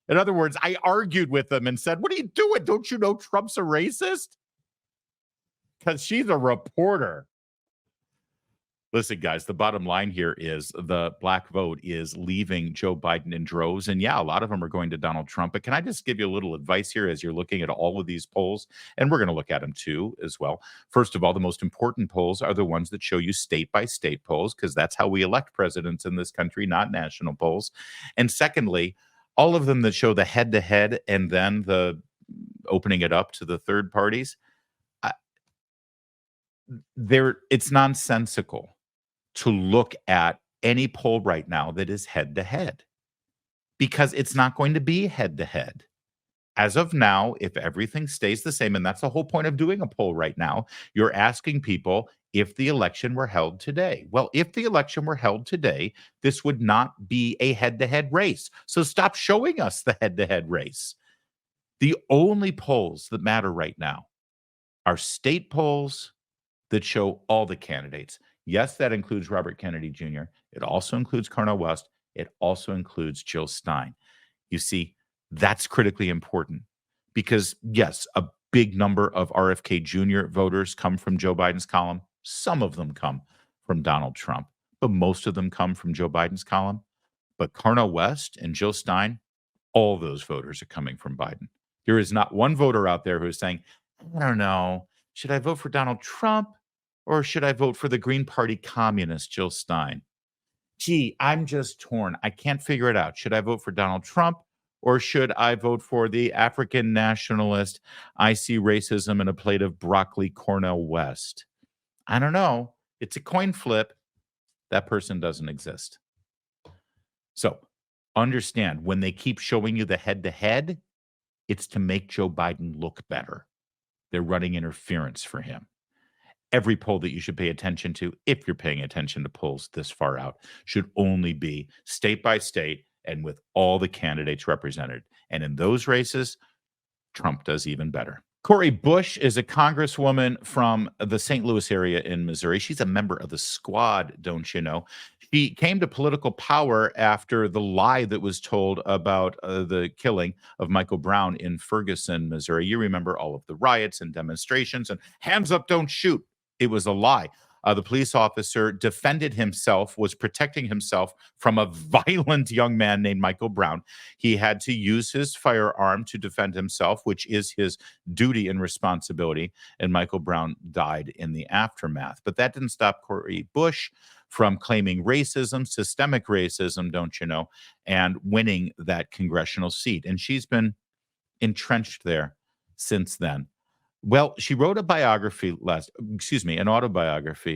In other words, I argued with them and said, what are you doing? Don't you know Trump's a racist? Because she's a reporter. Listen, guys, the bottom line here is the black vote is leaving Joe Biden in droves. And yeah, a lot of them are going to Donald Trump. But can I just give you a little advice here as you're looking at all of these polls? And we're going to look at them too as well. First of all, the most important polls are the ones that show you state by state polls, because that's how we elect presidents in this country, not national polls. And secondly, all of them that show the head to head and then the opening it up to the third parties, it's nonsensical to look at any poll right now that is head to head, because it's not going to be head to head. As of now, if everything stays the same, and that's the whole point of doing a poll right now, you're asking people if the election were held today. Well, if the election were held today, this would not be a head to head race. So stop showing us the head to head race. The only polls that matter right now are state polls that show all the candidates. Yes, that includes Robert Kennedy Jr. It also includes Cornel West. It also includes Jill Stein. You see, that's critically important because, yes, a big number of RFK Jr. voters come from Joe Biden's column. Some of them come from Donald Trump, but most of them come from Joe Biden's column. But Cornel West and Jill Stein, all those voters are coming from Biden. There is not one voter out there who is saying, I don't know, should I vote for Donald Trump? Or should I vote for the Green Party communist, Jill Stein? gee, I'm just torn. I can't figure it out. Should I vote for Donald Trump or should I vote for the African nationalist? I see racism in a plate of broccoli Cornel West. I don't know. It's a coin flip. That person doesn't exist. So understand when they keep showing you the head to head, it's to make Joe Biden look better. They're running interference for him. Every poll that you should pay attention to, if you're paying attention to polls this far out, should only be state by state and with all the candidates represented. And in those races, Trump does even better. Cori Bush is a congresswoman from the St. Louis area in Missouri. She's a member of the Squad, don't you know? She came to political power after the lie that was told about the killing of Michael Brown in Ferguson, Missouri. You remember all of the riots and demonstrations and hands up, don't shoot. It was a lie. The police officer defended himself, was protecting himself from a violent young man named Michael Brown. He had to use his firearm to defend himself, which is his duty and responsibility. And Michael Brown died in the aftermath. But that didn't stop Cori Bush from claiming racism, systemic racism, don't you know, and winning that congressional seat. And she's been entrenched there since then. Well, she wrote an autobiography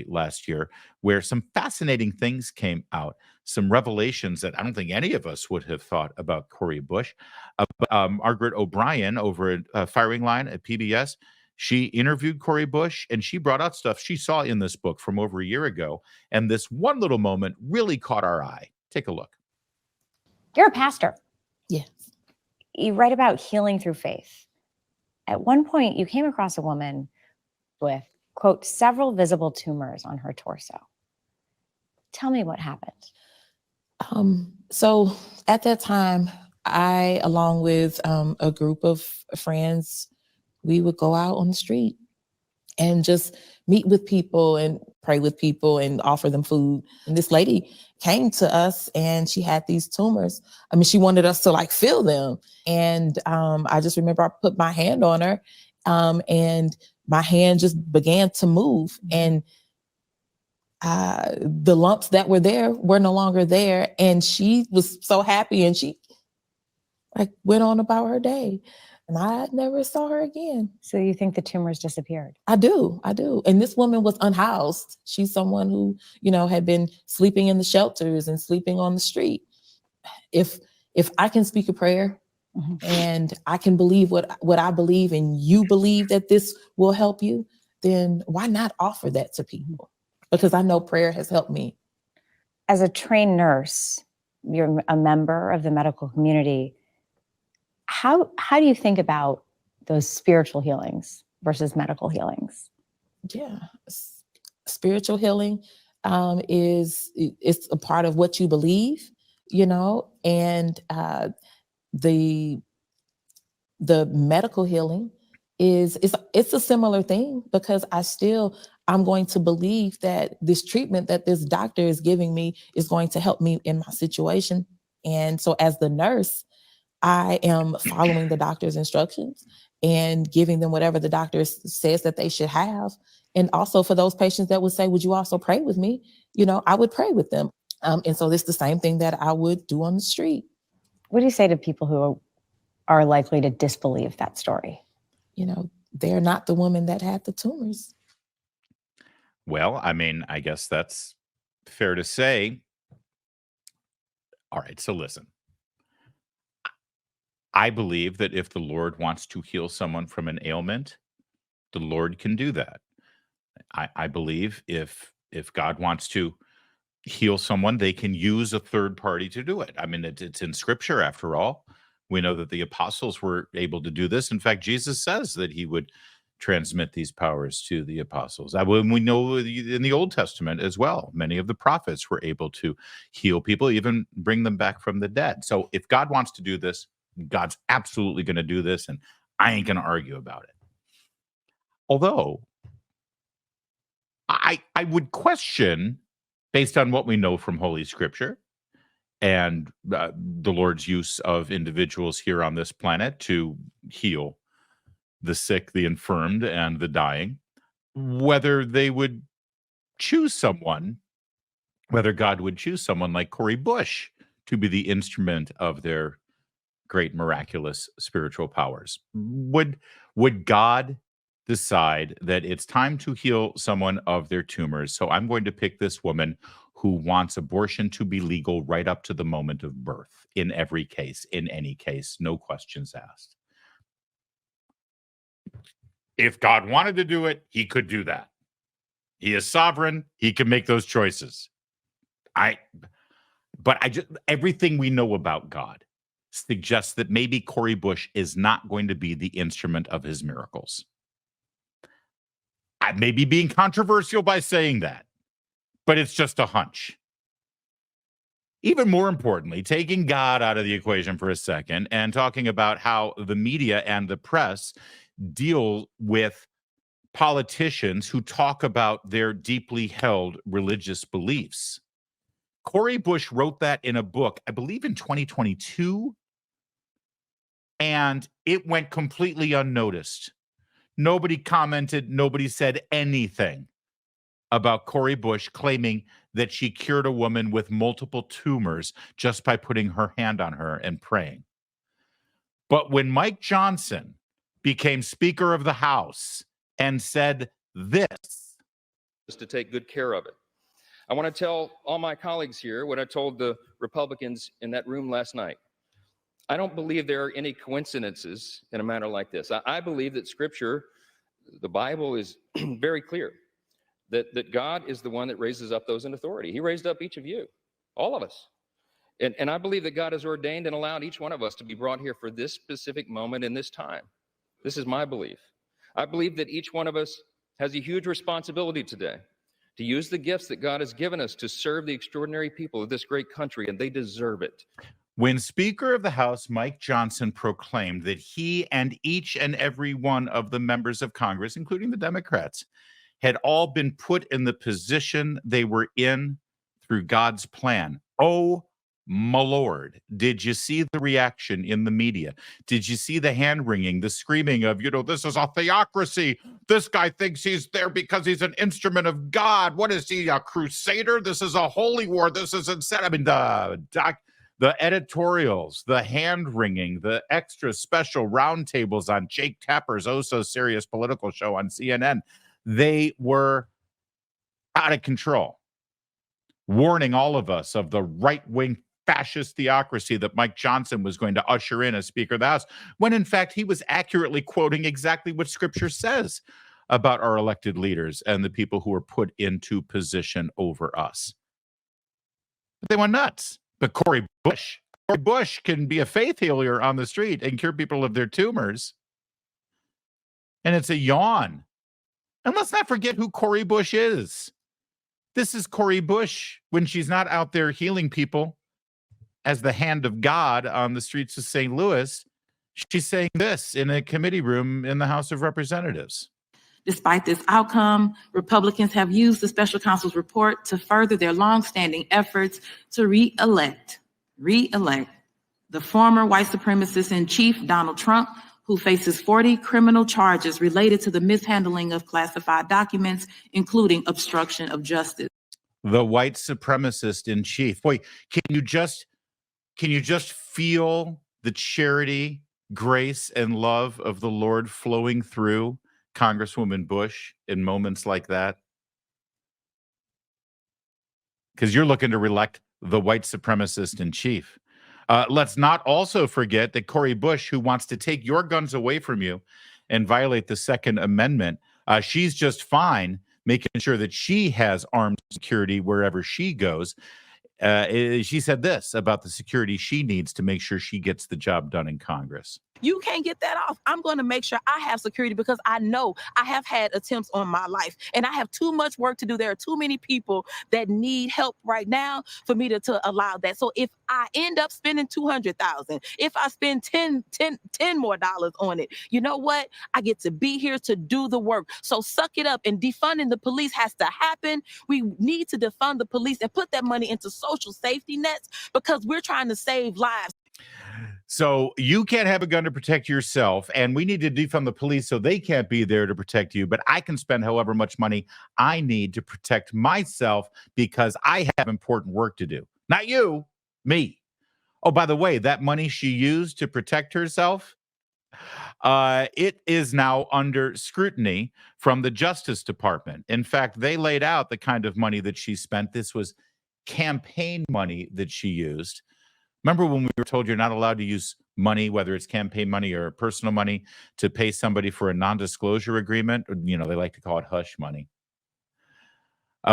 last year where some fascinating things came out, some revelations that I don't think any of us would have thought about Cori Bush. Margaret O'Brien over at Firing Line at PBS, she interviewed Cori Bush and she brought out stuff she saw in this book from over a year ago. And this one little moment really caught our eye. Take a look. You're a pastor. Yes. You write about healing through faith. At one point, you came across a woman with, quote, several visible tumors on her torso. Tell me what happened. So at that time, I, along with a group of friends, we would go out on the street and just meet with people and pray with people and offer them food. And this lady came to us and she had these tumors. I mean, she wanted us to like feel them. And I just remember I put my hand on her and my hand just began to move. And the lumps that were there were no longer there. And she was so happy and she like went on about her day. And I never saw her again. So you think the tumors disappeared? I do. And this woman was unhoused. She's someone who, had been sleeping in the shelters and sleeping on the street. If I can speak a prayer and I can believe what I believe and you believe that this will help you, then why not offer that to people? Because I know prayer has helped me. As a trained nurse, you're a member of the medical community. How do you think about those spiritual healings versus medical healings? Yeah, spiritual healing it's a part of what you believe, and the medical healing it's a similar thing because I'm going to believe that this treatment that this doctor is giving me is going to help me in my situation. And so as the nurse, I am following the doctor's instructions and giving them whatever the doctor says that they should have. And also for those patients that would say, would you also pray with me? I would pray with them. And so it's the same thing that I would do on the street. What do you say to people who are likely to disbelieve that story? They're not the woman that had the tumors. Well, I mean, I guess that's fair to say. All right, so listen. I believe that if the Lord wants to heal someone from an ailment, the Lord can do that. I believe if God wants to heal someone, they can use a third party to do it. I mean, it's in Scripture, after all. We know that the apostles were able to do this. In fact, Jesus says that he would transmit these powers to the apostles. We know in the Old Testament as well, many of the prophets were able to heal people, even bring them back from the dead. So if God wants to do this, God's absolutely going to do this, and I ain't going to argue about it. Although, I would question, based on what we know from Holy Scripture and the Lord's use of individuals here on this planet to heal the sick, the infirmed, and the dying, whether they would choose someone whether God would choose someone like Cori Bush to be the instrument of their great miraculous spiritual powers. Would God decide that it's time to heal someone of their tumors? So I'm going to pick this woman who wants abortion to be legal right up to the moment of birth, in every case, in any case, no questions asked. If God wanted to do it, he could do that. He is sovereign. He can make those choices. Everything we know about God suggests that maybe Cori Bush is not going to be the instrument of his miracles. I may be being controversial by saying that, but it's just a hunch. Even more importantly, taking God out of the equation for a second and talking about how the media and the press deal with politicians who talk about their deeply held religious beliefs. Cori Bush wrote that in a book, I believe in 2022, and it went completely unnoticed. Nobody commented, nobody said anything about Cori Bush claiming that she cured a woman with multiple tumors just by putting her hand on her and praying. But when Mike Johnson became Speaker of the House and said this, to take good care of it. I want to tell all my colleagues here what I told the Republicans in that room last night. I don't believe there are any coincidences in a matter like this. I believe that Scripture, the Bible, is very clear that God is the one that raises up those in authority. He raised up each of you, all of us. And I believe that God has ordained and allowed each one of us to be brought here for this specific moment in this time. This is my belief. I believe that each one of us has a huge responsibility today to use the gifts that God has given us to serve the extraordinary people of this great country, and they deserve it. When Speaker of the House Mike Johnson proclaimed that he and each and every one of the members of Congress, including the Democrats, had all been put in the position they were in through God's plan. Oh, my Lord, did you see the reaction in the media? Did you see the hand-wringing, the screaming of, this is a theocracy. This guy thinks he's there because he's an instrument of God. What is he, a crusader? This is a holy war. This is insane. I mean, the editorials, the hand-wringing, the extra special roundtables on Jake Tapper's oh-so-serious political show on CNN, they were out of control, warning all of us of the right-wing fascist theocracy that Mike Johnson was going to usher in as Speaker of the House, when in fact he was accurately quoting exactly what Scripture says about our elected leaders and the people who are put into position over us. But they went nuts. But Cori Bush can be a faith healer on the street and cure people of their tumors. And it's a yawn. And let's not forget who Cori Bush is. This is Cori Bush when she's not out there healing people as the hand of God on the streets of St. Louis. She's saying this in a committee room in the House of Representatives. Despite this outcome, Republicans have used the special counsel's report to further their longstanding efforts to re-elect the former white supremacist in chief, Donald Trump, who faces 40 criminal charges related to the mishandling of classified documents, including obstruction of justice. The white supremacist in chief. Boy, can you just feel the charity, grace, and love of the Lord flowing through Congresswoman Bush in moments like that? Because you're looking to reelect the white supremacist in chief. Let's not also forget that Cori Bush, who wants to take your guns away from you and violate the Second Amendment, she's just fine making sure that she has armed security wherever she goes. She said this about the security she needs to make sure she gets the job done in Congress. You can't get that off. I'm going to make sure I have security because I know I have had attempts on my life and I have too much work to do. There are too many people that need help right now for me to allow that. So if I end up spending $200,000, if I spend $10 more on it, you know what? I get to be here to do the work. So suck it up, and defunding the police has to happen. We need to defund the police and put that money into social safety nets because we're trying to save lives. So you can't have a gun to protect yourself, and we need to defund the police so they can't be there to protect you. But I can spend however much money I need to protect myself because I have important work to do. Not you, me. Oh, by the way, that money she used to protect herself, it is now under scrutiny from the Justice Department. In fact, they laid out the kind of money that she spent. This was campaign money that she used. Remember when we were told you're not allowed to use money, whether it's campaign money or personal money, to pay somebody for a non-disclosure agreement? You know, they like to call it hush money.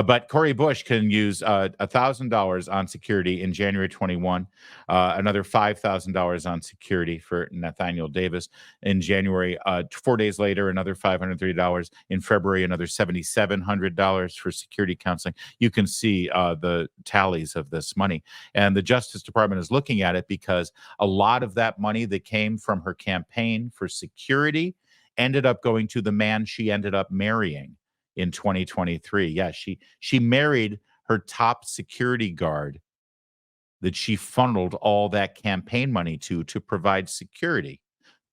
But Cori Bush can use $1,000 on security in January 21, another $5,000 on security for Nathaniel Davis in January. 4 days later, another $530. In February, another $7,700 for security counseling. You can see the tallies of this money. And the Justice Department is looking at it because a lot of that money that came from her campaign for security ended up going to the man she ended up marrying in 2023. Yeah, she married her top security guard that she funneled all that campaign money to provide security.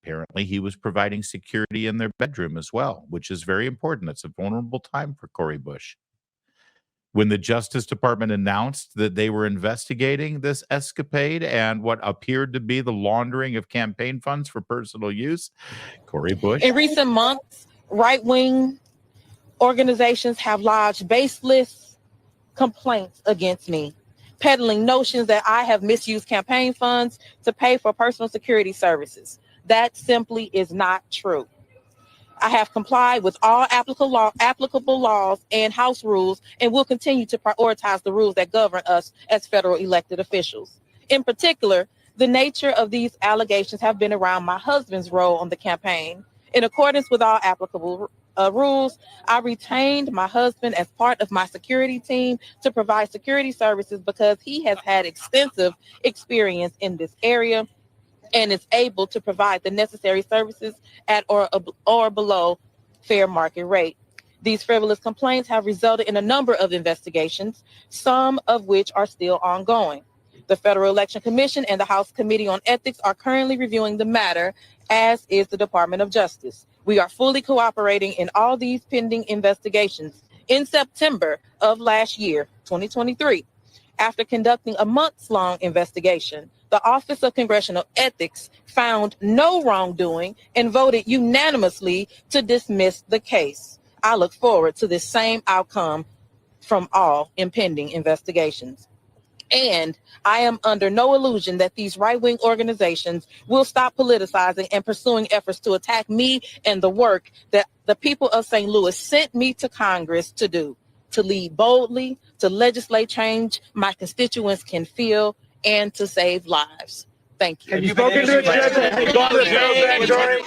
Apparently, he was providing security in their bedroom as well, which is very important. It's a vulnerable time for Cori Bush. When the Justice Department announced that they were investigating this escapade and what appeared to be the laundering of campaign funds for personal use, Cori Bush. In recent months, right-wing organizations have lodged baseless complaints against me, peddling notions that I have misused campaign funds to pay for personal security services. That simply is not true. I have complied with all applicable laws and House rules and will continue to prioritize the rules that govern us as federal elected officials. In particular, the nature of these allegations have been around my husband's role on the campaign. In accordance with all applicable rules, I retained my husband as part of my security team to provide security services because he has had extensive experience in this area and is able to provide the necessary services at or below fair market rate. These frivolous complaints have resulted in a number of investigations, some of which are still ongoing. The Federal Election Commission and the House Committee on Ethics are currently reviewing the matter, as is the Department of Justice. We are fully cooperating in all these pending investigations. In September of last year, 2023, after conducting a months-long investigation, the Office of Congressional Ethics found no wrongdoing and voted unanimously to dismiss the case. I look forward to this same outcome from all impending investigations. And I am under no illusion that these right-wing organizations will stop politicizing and pursuing efforts to attack me and the work that the people of St. Louis sent me to Congress to do, to lead boldly, to legislate change my constituents can feel, and to save lives. Thank you. Have you spoken to a judge? Have you gone to the federal grand jury?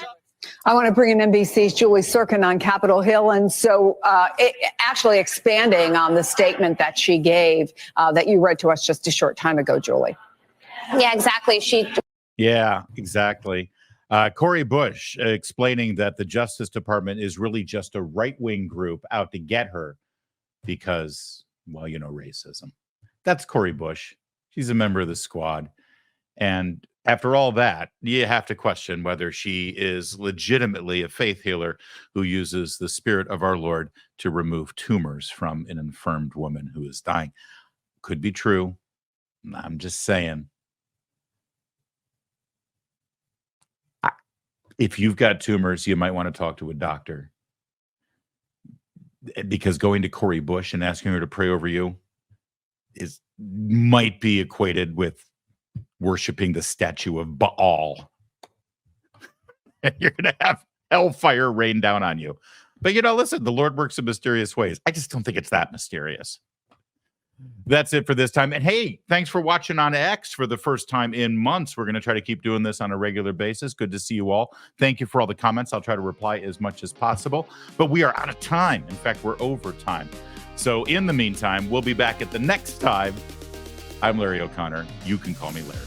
I want to bring in NBC's Julie Sirkin on Capitol Hill. And so actually expanding on the statement that she gave that you read to us just a short time ago, Julie. Yeah, exactly. Yeah, exactly. Cori Bush explaining that the Justice Department is really just a right-wing group out to get her because, well, you know, racism. That's Cori Bush. She's a member of the squad. And after all that, you have to question whether she is legitimately a faith healer who uses the Spirit of our Lord to remove tumors from an infirmed woman who is dying. Could be true. I'm just saying. If you've got tumors, you might want to talk to a doctor. Because going to Cori Bush and asking her to pray over you might be equated with worshiping the statue of Baal. And you're going to have hellfire rain down on you. But, you know, listen, the Lord works in mysterious ways. I just don't think it's that mysterious. That's it for this time. And hey, thanks for watching on X for the first time in months. We're going to try to keep doing this on a regular basis. Good to see you all. Thank you for all the comments. I'll try to reply as much as possible. But we are out of time. In fact, we're over time. So in the meantime, we'll be back at the next time. I'm Larry O'Connor. You can call me Larry.